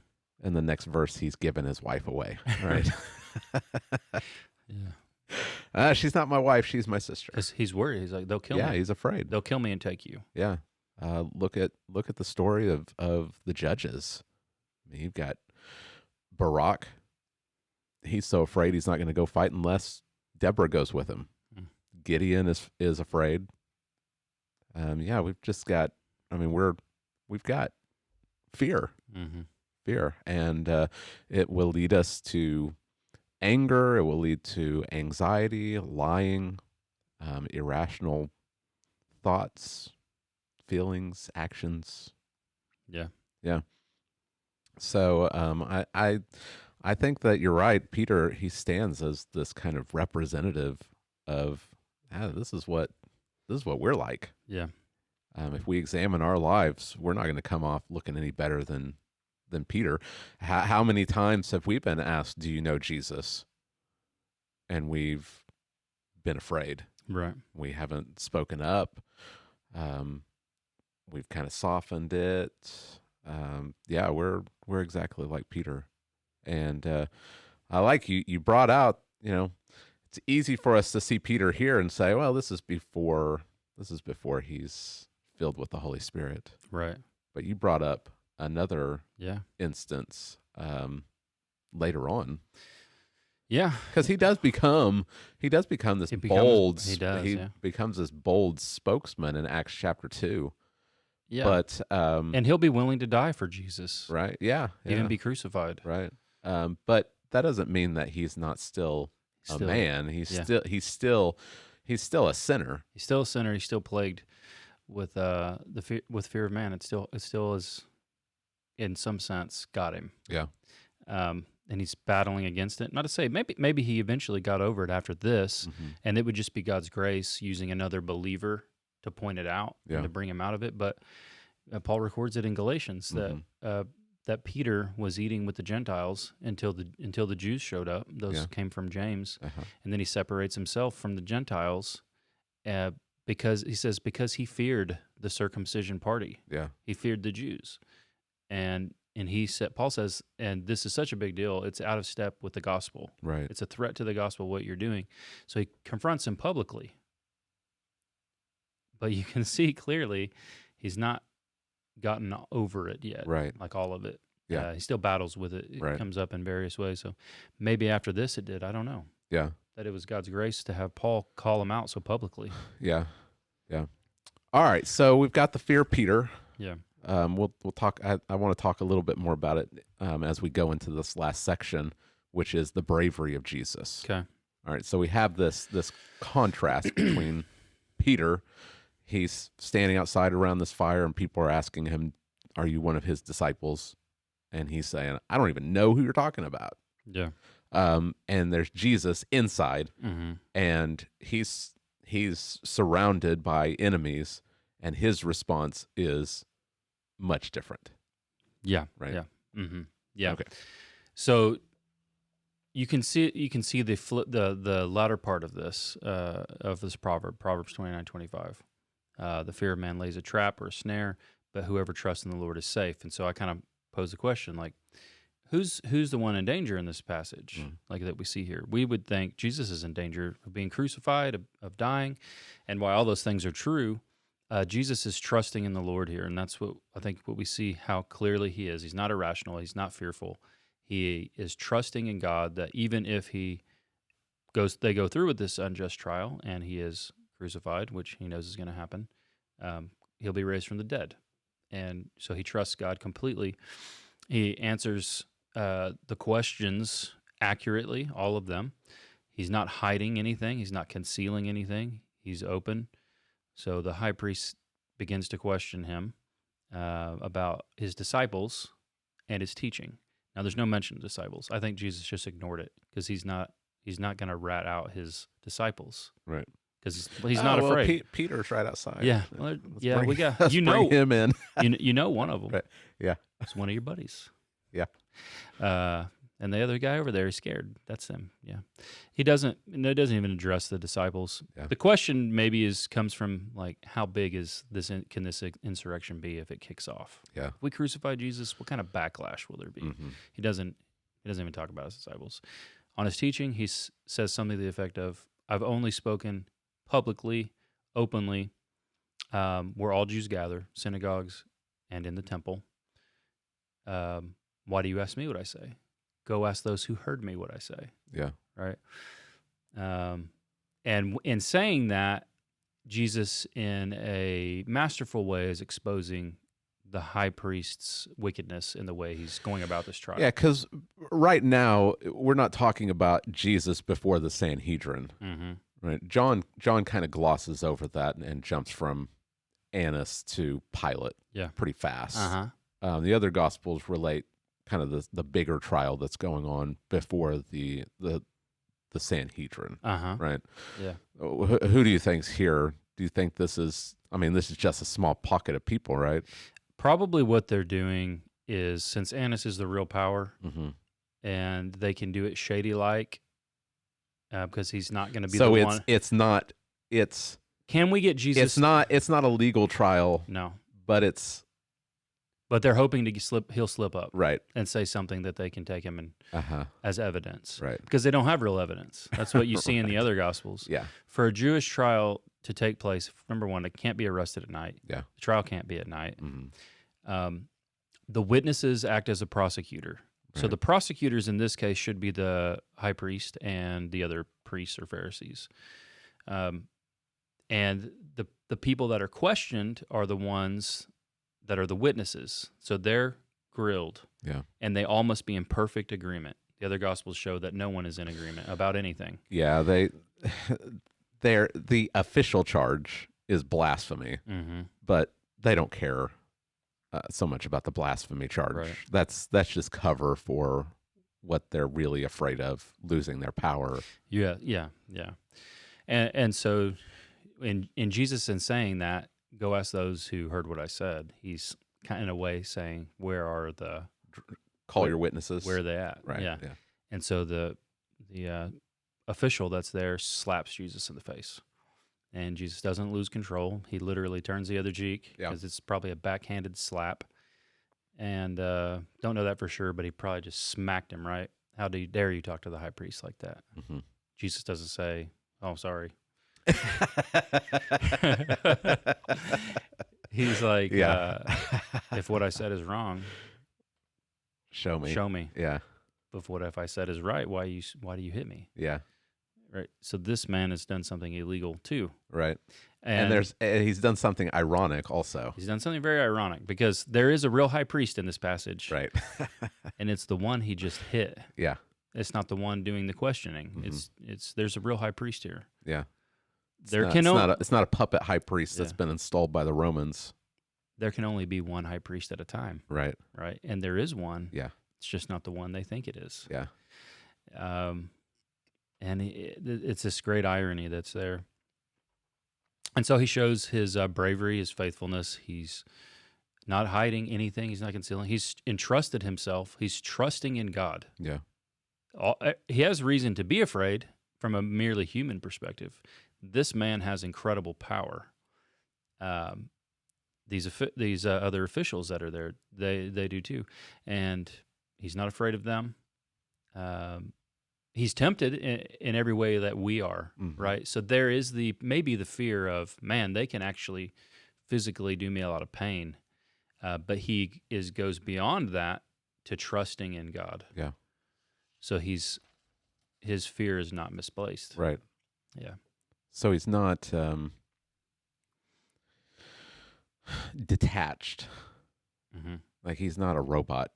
And the next verse, he's given his wife away, right? Yeah. She's not my wife. She's my sister. Because he's worried. He's like, they'll kill me. Yeah, he's afraid. They'll kill me and take you. Yeah. Look at the story of the judges. I mean, you've got Barak. He's so afraid he's not going to go fight unless Deborah goes with him. Gideon is afraid. Yeah, we've just got. I mean, we've got fear. Mm-hmm. Fear, and it will lead us to anger. It will lead to anxiety, lying, irrational thoughts, feelings, actions. Yeah. So I think that you're right. Peter, he stands as this kind of representative of this is what we're like. Yeah. If we examine our lives, we're not going to come off looking any better than Peter. How many times have we been asked, do you know Jesus? And we've been afraid. Right. We haven't spoken up. We've kind of softened it. Yeah, we're exactly like Peter. And I like you brought out, it's easy for us to see Peter here and say, well, this is before he's filled with the Holy Spirit. Right. But you brought up another instance later on. Yeah, because he does become this bold. He becomes this bold spokesman in Acts chapter 2. Yeah, but and he'll be willing to die for Jesus. Right. Yeah. Even be crucified. Right. But that doesn't mean that he's not still a man. He's still a sinner. He's still a sinner. He's still plagued with fear of man. It still is, in some sense, got him. Yeah. And he's battling against it. Not to say maybe he eventually got over it after this, and it would just be God's grace using another believer to point it out and to bring him out of it. But Paul records it in Galatians that that Peter was eating with the Gentiles until the Jews showed up. Those came from James, and then he separates himself from the Gentiles because he says because he feared the circumcision party. Yeah, he feared the Jews, and he said, Paul says, and this is such a big deal. It's out of step with the gospel. right. It's a threat to the gospel what you're doing. So he confronts him publicly, but you can see clearly he's not gotten over it yet, Right. like all of it. Yeah. He still battles with it. It comes up in various ways. So maybe after this it did. I don't know. Yeah. That it was God's grace to have Paul call him out so publicly. Yeah. Yeah. All right. So we've got the fear of Peter. Yeah. We'll talk. I want to talk a little bit more about it as we go into this last section, which is the bravery of Jesus. Okay. All right. So we have this contrast between Peter. He's standing outside around this fire, and people are asking him, "Are you one of his disciples?" And he's saying, "I don't even know who you're talking about." Yeah. And there's Jesus inside, and he's surrounded by enemies, and his response is much different. Yeah. Right. Yeah. Mm-hmm. Yeah. Okay. So you can see the latter part of this proverb, Proverbs 29:25. The fear of man lays a trap or a snare, but whoever trusts in the Lord is safe. And so I kind of pose the question, like, who's the one in danger in this passage, like that we see here? We would think Jesus is in danger of being crucified, of dying, and while all those things are true, Jesus is trusting in the Lord here, and that's what I think what we see how clearly he is. He's not irrational. He's not fearful. He is trusting in God that even if they go through with this unjust trial and he is crucified, which he knows is going to happen, he'll be raised from the dead. And so he trusts God completely. He answers the questions accurately, all of them. He's not hiding anything. He's not concealing anything. He's open. So the high priest begins to question him about his disciples and his teaching. Now, there's no mention of disciples. I think Jesus just ignored it because he's not going to rat out his disciples. Right. Because he's not afraid. Peter's right outside. Yeah, we got let's bring him in. you know one of them. Right. Yeah, it's one of your buddies. Yeah, and the other guy over there is scared. That's him. Yeah, he doesn't even address the disciples. Yeah. The question maybe comes from like, how big is this? Can this insurrection be if it kicks off? Yeah, if we crucify Jesus, what kind of backlash will there be? He doesn't even talk about his disciples. On his teaching, he says something to the effect of, "I've only spoken publicly, openly, where all Jews gather, synagogues, and in the temple. Why do you ask me what I say? Go ask those who heard me what I say." Yeah. Right? And in saying that, Jesus, in a masterful way, is exposing the high priest's wickedness in the way he's going about this trial. Yeah, because right now, we're not talking about Jesus before the Sanhedrin. Right, John kind of glosses over that and jumps from Annas to Pilate, pretty fast. The other Gospels relate kind of the bigger trial that's going on before the Sanhedrin, right? Yeah. Who do you think's here? Do you think this is? I mean, this is just a small pocket of people, right? Probably what they're doing is, since Annas is the real power, and they can do it shady-like. Because he's not going to be the one. So it's not. Can we get Jesus? It's not a legal trial. No, but they're hoping to he'll slip up, right, and say something that they can take him in as evidence, right? Because they don't have real evidence. That's what you see in the other Gospels. Yeah. For a Jewish trial to take place, number one, it can't be arrested at night. Yeah. The trial can't be at night. The witnesses act as a prosecutor. So the prosecutors in this case should be the high priest and the other priests or Pharisees. And the people that are questioned are the ones that are the witnesses. So they're grilled. Yeah. And they all must be in perfect agreement. The other Gospels show that no one is in agreement about anything. Yeah, the official charge is blasphemy, but they don't care so much about the blasphemy charge. Right. That's just cover for what they're really afraid of, losing their power. Yeah. And so in Jesus, in saying that, go ask those who heard what I said, he's kind of in a way saying, where are the Call your witnesses. Where are they at? Right. Yeah. Yeah. And so the official that's there slaps Jesus in the face. And Jesus doesn't lose control. He literally turns the other cheek because it's probably a backhanded slap. And don't know that for sure, but he probably just smacked him, right? How dare you talk to the high priest like that? Mm-hmm. Jesus doesn't say, "Oh, sorry." He's like, if what I said is wrong, show me. Yeah. But what if I said is right? Why do you hit me? Yeah. Right. So this man has done something illegal too. Right. And he's done something ironic also. He's done something very ironic because there is a real high priest in this passage. Right. And it's the one he just hit. Yeah. It's not the one doing the questioning. Mm-hmm. There's a real high priest here. Yeah. It's not a puppet high priest that's been installed by the Romans. There can only be one high priest at a time. Right. Right. And there is one. Yeah. It's just not the one they think it is. Yeah. And it's this great irony that's there. And so he shows his bravery, his faithfulness. He's not hiding anything. He's not concealing. He's entrusted himself. He's trusting in God. Yeah. He has reason to be afraid from a merely human perspective. This man has incredible power. These other officials that are there, they do too. And he's not afraid of them. He's tempted in every way that we are, mm-hmm. right? So there is maybe the fear of, man, they can actually physically do me a lot of pain. But he goes beyond that to trusting in God. Yeah. So his fear is not misplaced. Right. Yeah. So he's not detached. Mm-hmm. Like he's not a robot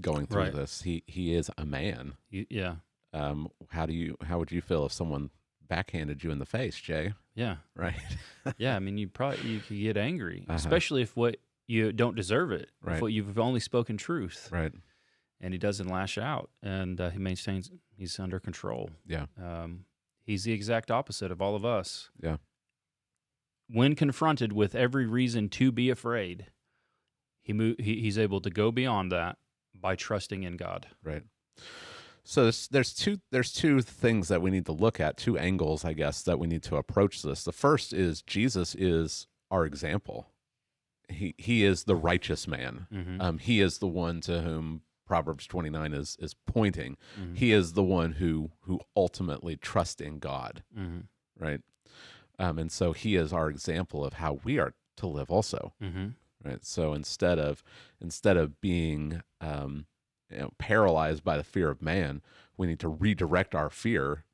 going through this. He is a man. Yeah. How would you feel if someone backhanded you in the face, Jay? Yeah. Right. Yeah. I mean, you could get angry, especially if what you don't deserve it. Right. If you've only spoken truth. Right. And he doesn't lash out, and he maintains. He's under control. Yeah. He's the exact opposite of all of us. Yeah. When confronted with every reason to be afraid, he's able to go beyond that by trusting in God. Right. So there's two things that we need to look at, two angles, I guess, that we need to approach this. The first is Jesus is our example. He is the righteous man. Mm-hmm. He is the one to whom Proverbs 29 is pointing. Mm-hmm. He is the one who ultimately trusts in God, mm-hmm. right? And so he is our example of how we are to live also, mm-hmm. right? So instead of being paralyzed by the fear of man, we need to redirect our fear.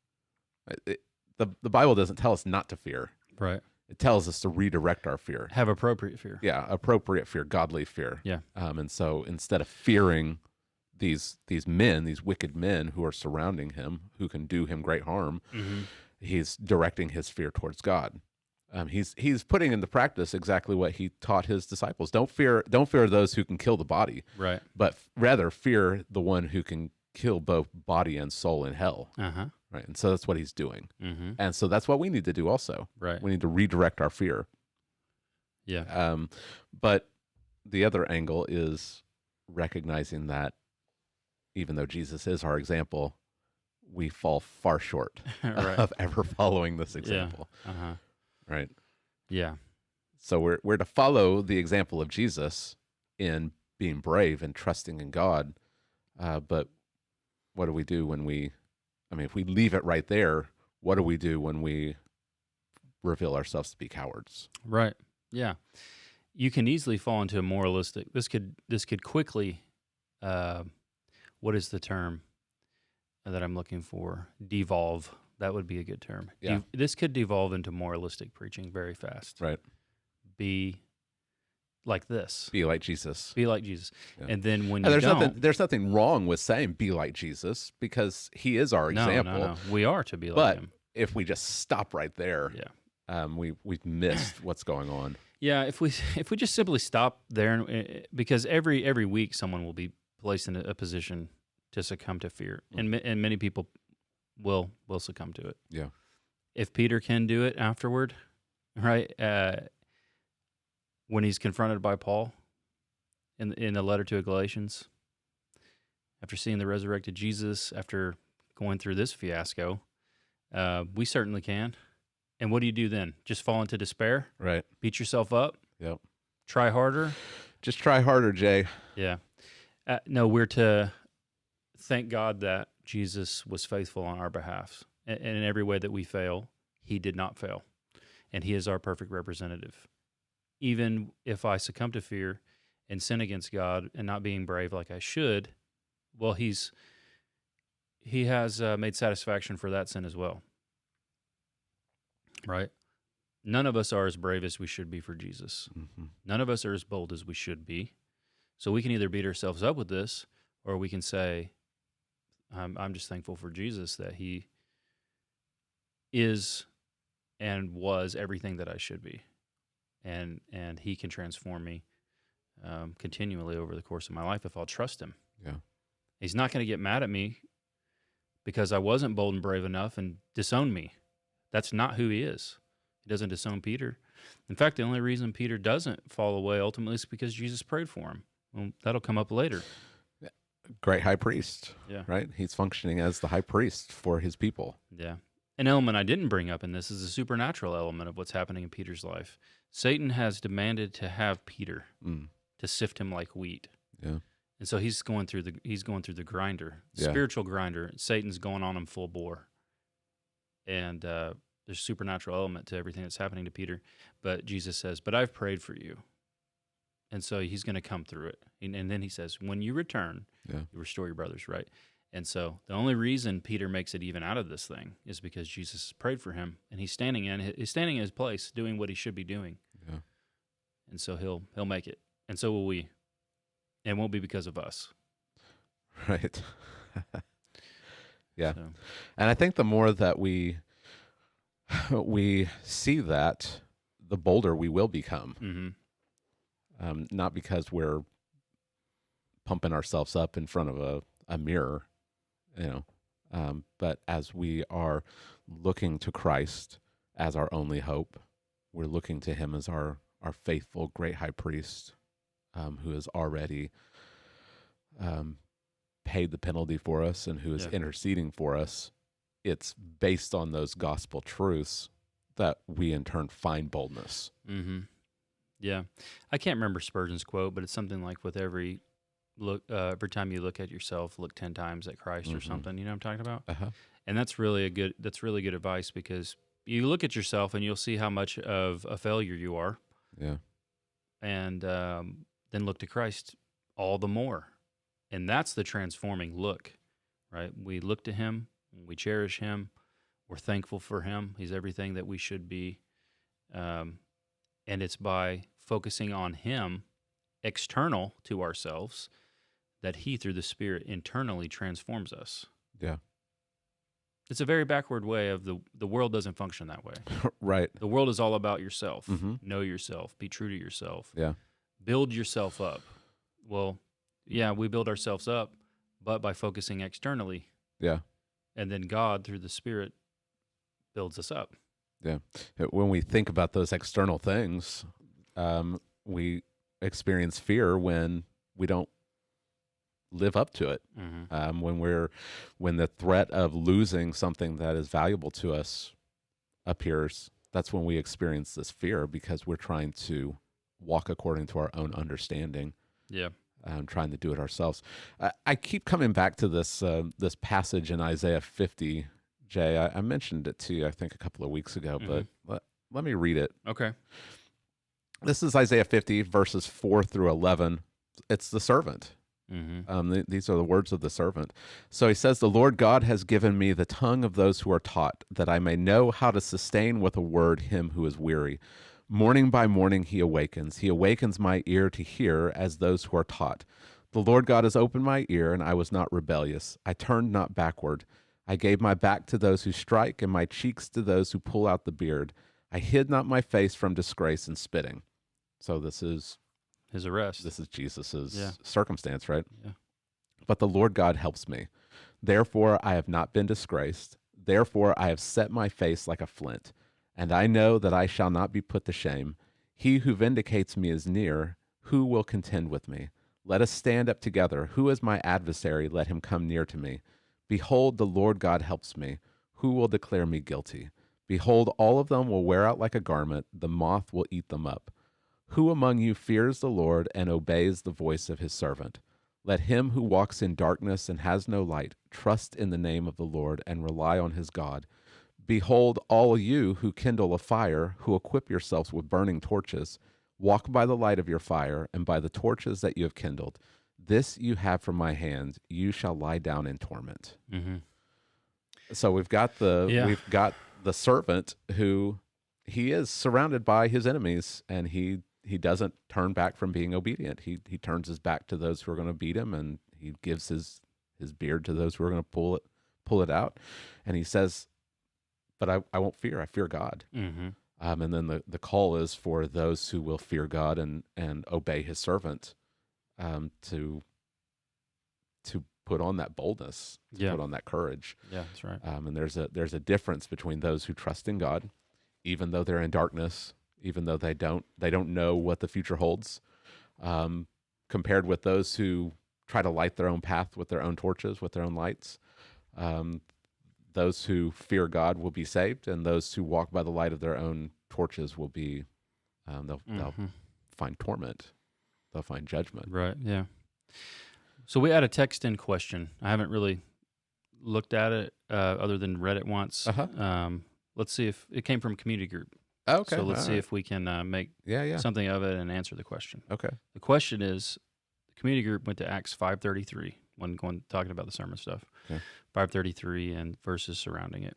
The Bible doesn't tell us not to fear. Right. It tells us to redirect our fear. Have appropriate fear. Yeah, appropriate fear, godly fear. Yeah. And so instead of fearing these wicked men who are surrounding him, who can do him great harm, mm-hmm. he's directing his fear towards God. He's putting into practice exactly what he taught his disciples. Don't fear those who can kill the body, right? But rather fear the one who can kill both body and soul in hell. Uh-huh. Right. And so that's what he's doing. Mm-hmm. And so that's what we need to do also. Right. We need to redirect our fear. Yeah. But the other angle is recognizing that even though Jesus is our example, we fall far short right. of ever following this example. Yeah. Uh-huh. Right. Yeah. So we're to follow the example of Jesus in being brave and trusting in God. But what do we do if we leave it right there, what do we do when we reveal ourselves to be cowards? Right. Yeah. You can easily fall into a moralistic. This could quickly, what is the term that I'm looking for? Devolve. That would be a good term. Yeah. This could devolve into moralistic preaching very fast. Right. Be like this. Be like Jesus. Be like Jesus. Yeah. And then when there's nothing wrong with saying be like Jesus because he is our example. No. We are to be like him. But if we just stop right there, we've missed what's going on. Yeah, if we just simply stop there, because every week someone will be placed in a position to succumb to fear, and many people will succumb to it. Yeah. If Peter can do it afterward, right? When he's confronted by Paul in the letter to Galatians, after seeing the resurrected Jesus, after going through this fiasco, we certainly can. And what do you do then? Just fall into despair? Right. Beat yourself up? Yep. Try harder? Just try harder, Jay. Yeah. No, we're to thank God that Jesus was faithful on our behalf. And in every way that we fail, he did not fail. And he is our perfect representative. Even if I succumb to fear and sin against God and not being brave like I should, well, he has made satisfaction for that sin as well. Right? None of us are as brave as we should be for Jesus. Mm-hmm. None of us are as bold as we should be. So we can either beat ourselves up with this, or we can say, I'm just thankful for Jesus that he is and was everything that I should be. And he can transform me continually over the course of my life if I'll trust him. Yeah. He's not going to get mad at me because I wasn't bold and brave enough and disown me. That's not who he is. He doesn't disown Peter. In fact, the only reason Peter doesn't fall away ultimately is because Jesus prayed for him. Well, that'll come up later. Great high priest, Yeah. right? He's functioning as the high priest for his people. Yeah. An element I didn't bring up in this is the supernatural element of what's happening in Peter's life. Satan has demanded to have Peter to sift him like wheat. Yeah. And so he's going through the grinder, Yeah. spiritual grinder. Satan's going on him full bore. And there's a supernatural element to everything that's happening to Peter. But Jesus says, but I've prayed for you. And so he's going to come through it. And then he says, when you return, you restore your brothers, right? And so the only reason Peter makes it even out of this thing is because Jesus prayed for him, and he's standing in his place, doing what he should be doing. Yeah. And so he'll make it, and so will we. And it won't be because of us. Right. Yeah. So. And I think the more that we see that, the bolder we will become. Mm-hmm. Not because we're pumping ourselves up in front of a mirror, but as we are looking to Christ as our only hope, we're looking to him as our faithful great high priest, who has already paid the penalty for us and who is interceding for us. It's based on those gospel truths that we in turn find boldness. Mm-hmm. Yeah. I can't remember Spurgeon's quote, but it's something like with every time you look at yourself, look 10 times at Christ or something. You know what I'm talking about? Uh-huh. And that's really good advice, because you look at yourself and you'll see how much of a failure you are. Yeah. And then look to Christ all the more. And that's the transforming look, right? We look to him, we cherish him, we're thankful for him. He's everything that we should be. And it's by focusing on him, external to ourselves, that he, through the Spirit, internally transforms us. Yeah. It's a very backward way of the world doesn't function that way. Right. The world is all about yourself. Mm-hmm. Know yourself. Be true to yourself. Yeah. Build yourself up. Well, yeah, we build ourselves up, but by focusing externally. Yeah. And then God, through the Spirit, builds us up. Yeah. When we think about those external things, we experience fear when we don't live up to it. Mm-hmm. When the threat of losing something that is valuable to us appears, that's when we experience this fear, because we're trying to walk according to our own understanding. Yeah. Trying to do it ourselves. I keep coming back to this passage in Isaiah 50. Jay, I mentioned it to you, I think, a couple of weeks ago, but let me read it. Okay. This is Isaiah 50, verses 4 through 11. It's the servant. Mm-hmm. These are the words of the servant. So he says, "The Lord God has given me the tongue of those who are taught, that I may know how to sustain with a word him who is weary. Morning by morning he awakens. He awakens my ear to hear as those who are taught. The Lord God has opened my ear, and I was not rebellious. I turned not backward. I gave my back to those who strike, and my cheeks to those who pull out the beard. I hid not my face from disgrace and spitting." So this is his arrest. This is Jesus's circumstance, right? Yeah. "But the Lord God helps me. Therefore I have not been disgraced. Therefore I have set my face like a flint. And I know that I shall not be put to shame. He who vindicates me is near. Who will contend with me? Let us stand up together. Who is my adversary? Let him come near to me. Behold, the Lord God helps me. Who will declare me guilty? Behold, all of them will wear out like a garment. The moth will eat them up. Who among you fears the Lord and obeys the voice of his servant? Let him who walks in darkness and has no light trust in the name of the Lord and rely on his God. Behold, all you who kindle a fire, who equip yourselves with burning torches, walk by the light of your fire and by the torches that you have kindled. This you have from my hand. You shall lie down in torment. Mm-hmm. So we've got the servant who he is surrounded by his enemies, and he doesn't turn back from being obedient. He turns his back to those who are going to beat him, and he gives his beard to those who are going to pull it out. And he says, "But I won't fear. I fear God." Mm-hmm. And then the call is for those who will fear God and obey his servant, to put on that boldness, to put on that courage. Yeah, that's right. And there's a difference between those who trust in God, even though they're in darkness, even though they don't know what the future holds, compared with those who try to light their own path with their own torches, with their own lights. Those who fear God will be saved, and those who walk by the light of their own torches will be, they'll find torment. They'll find judgment. Right, yeah. So we had a text-in question. I haven't really looked at it other than read it once. Uh-huh. Let's see if it came from a community group. Okay. So let's see if we can make something of it and answer the question. Okay. The question is, the community group went to Acts 5:33 when talking about the sermon stuff. Okay. 5:33 and verses surrounding it.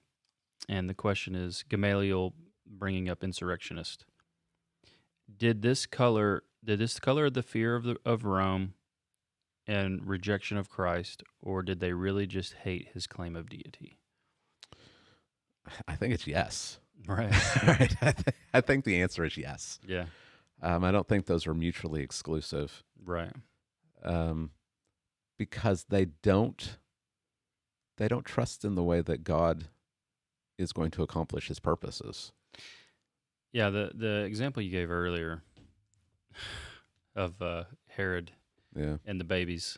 And the question is, Gamaliel bringing up insurrectionist. Did this color the fear of Rome and rejection of Christ, or did they really just hate his claim of deity? I think it's yes. Right. Right. I think the answer is yes. Yeah. I don't think those are mutually exclusive. Right. Because they don't trust in the way that God is going to accomplish his purposes. Yeah, the example you gave earlier of Herod and the babies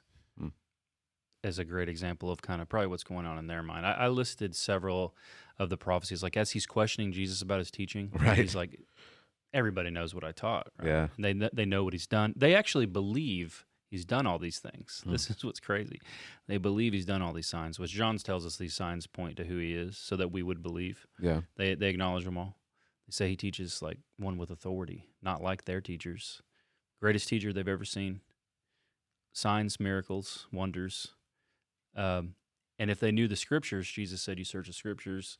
is a great example of kind of probably what's going on in their mind. I listed several of the prophecies, like as he's questioning Jesus about his teaching, right. He's like, everybody knows what I taught. Right? Yeah. And they know what he's done. They actually believe he's done all these things. This is what's crazy. They believe he's done all these signs, which John tells us these signs point to who he is so that we would believe. Yeah. They acknowledge them all. They say he teaches like one with authority, not like their teachers. Greatest teacher they've ever seen. Signs, miracles, wonders. And if they knew the scriptures, Jesus said, you search the scriptures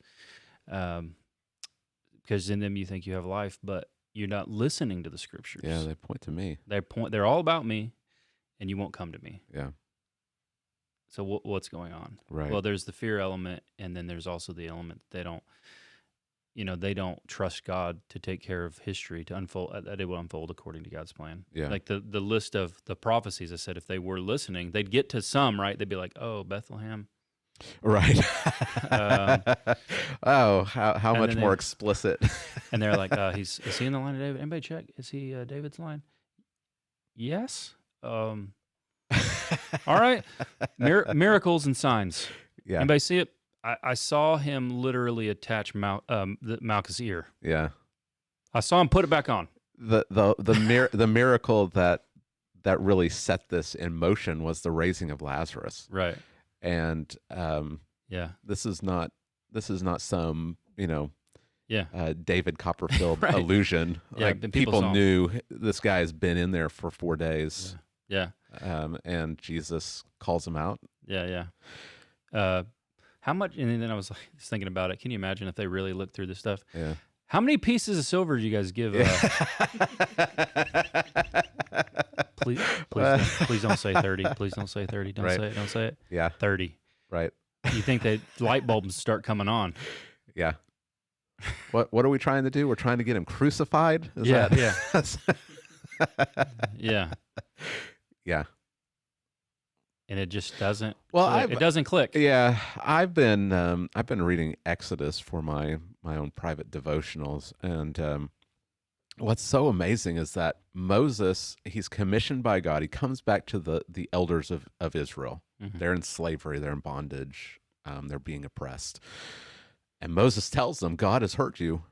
because in them you think you have life, but you're not listening to the scriptures. Yeah, they point to me. They're all about me, and you won't come to me. Yeah. So what's going on? Right. Well, there's the fear element, and then there's also the element that they don't trust God to take care of history, to unfold, that it will unfold according to God's plan. Yeah. Like the list of the prophecies, I said, if they were listening, they'd get to some, right? They'd be like, oh, Bethlehem. Right. How much more explicit. And they're like, is he in the line of David? Anybody check? Is he David's line? Yes. All right. Miracles and signs. Yeah. Anybody see it? I saw him literally attach Malchus' ear. Yeah. I saw him put it back on. The miracle that really set this in motion was the raising of Lazarus. Right. And this is not some David Copperfield right. illusion. Yeah, like people knew this guy has been in there for 4 days. Yeah. And Jesus calls him out. Yeah. How much? And then I was just thinking about it. Can you imagine if they really looked through this stuff? Yeah. How many pieces of silver do you guys give? Please don't say 30. Please don't say 30. Don't say it. Don't say it. Yeah. 30. Right. You think that light bulbs start coming on? Yeah. What are we trying to do? We're trying to get him crucified? Yeah. Yeah. And it just doesn't. Well, it doesn't click. Yeah, I've been reading Exodus for my own private devotionals, and what's so amazing is that Moses, he's commissioned by God. He comes back to the elders of Israel. They're in slavery. They're in bondage. They're being oppressed. And Moses tells them, God has hurt you,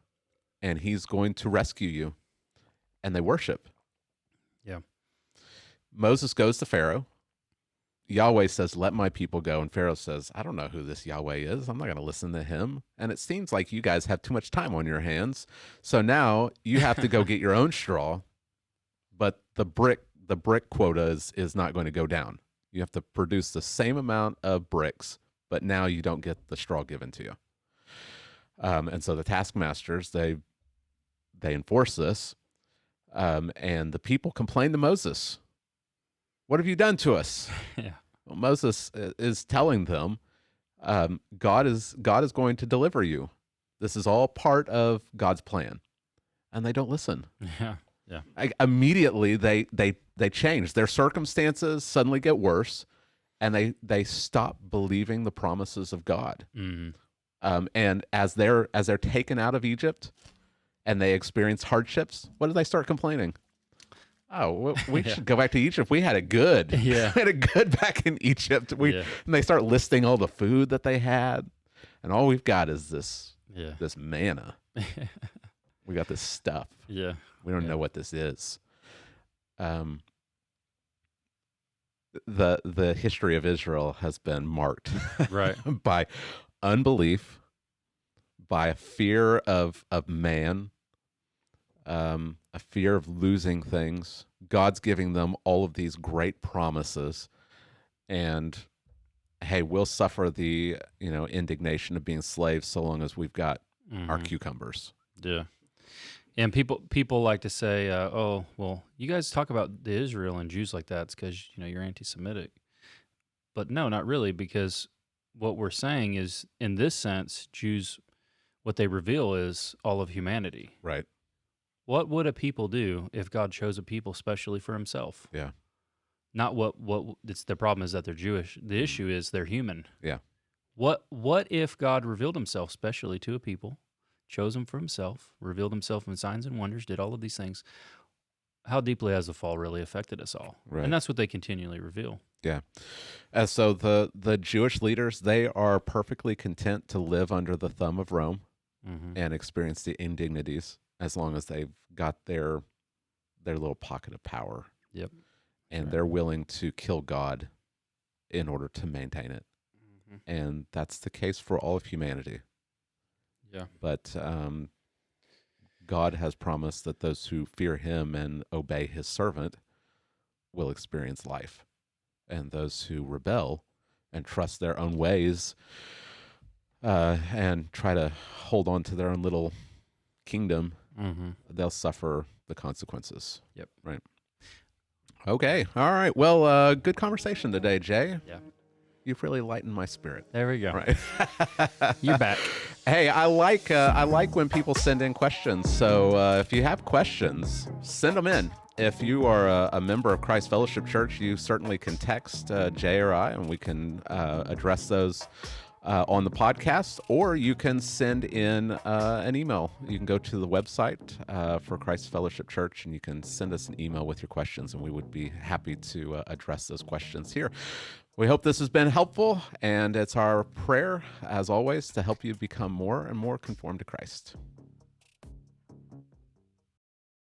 and he's going to rescue you. And they worship. Yeah. Moses goes to Pharaoh. Yahweh says, let my people go. And Pharaoh says, I don't know who this Yahweh is. I'm not going to listen to him. And it seems like you guys have too much time on your hands. So now you have to go get your own straw. But the brick quota is not going to go down. You have to produce the same amount of bricks, but now you don't get the straw given to you. And so the taskmasters, they enforce this. And the people complain to Moses. What have you done to us? Yeah. Well, Moses is telling them, God is going to deliver you. This is all part of God's plan, and they don't listen. Yeah, yeah. Immediately, they change. Their circumstances suddenly get worse, and they stop believing the promises of God. And as they're taken out of Egypt, and they experience hardships, what do they start complaining? Oh, we should go back to Egypt. We had it good. Yeah. We had it good back in Egypt. And they start listing all the food that they had. And all we've got is this manna. We got this stuff. Yeah. We don't know what this is. The history of Israel has been marked Right. by unbelief, by a fear of man, a fear of losing things. God's giving them all of these great promises, and hey, we'll suffer the indignation of being slaves so long as we've got our cucumbers. Yeah, and people like to say, "Oh, well, you guys talk about the Israel and Jews like that. It's because you're anti-Semitic." But no, not really, because what we're saying is, in this sense, Jews, what they reveal is all of humanity. Right. What would a people do if God chose a people specially for himself? Yeah. Not what it's the problem is that they're Jewish. The issue is they're human. Yeah. What if God revealed himself specially to a people, chose them for himself, revealed himself in signs and wonders, did all of these things? How deeply has the fall really affected us all? Right. And that's what they continually reveal. Yeah. So the Jewish leaders, they are perfectly content to live under the thumb of Rome and experience the indignities as long as they've got their little pocket of power. Yep. And they're willing to kill God in order to maintain it. And that's the case for all of humanity. Yeah. But God has promised that those who fear him and obey his servant will experience life. And those who rebel and trust their own ways and try to hold on to their own little kingdom, they'll suffer the consequences. Yep. Right. Okay. All right. Well, good conversation today, Jay. Yeah. You've really lightened my spirit. There we go. Right. You're back. Hey, I like when people send in questions. So if you have questions, send them in. If you are a member of Christ Fellowship Church, you certainly can text Jay or I, and we can address those on the podcast, or you can send in an email. You can go to the website for Christ Fellowship Church, and you can send us an email with your questions, and we would be happy to address those questions here. We hope this has been helpful, and it's our prayer, as always, to help you become more and more conformed to Christ.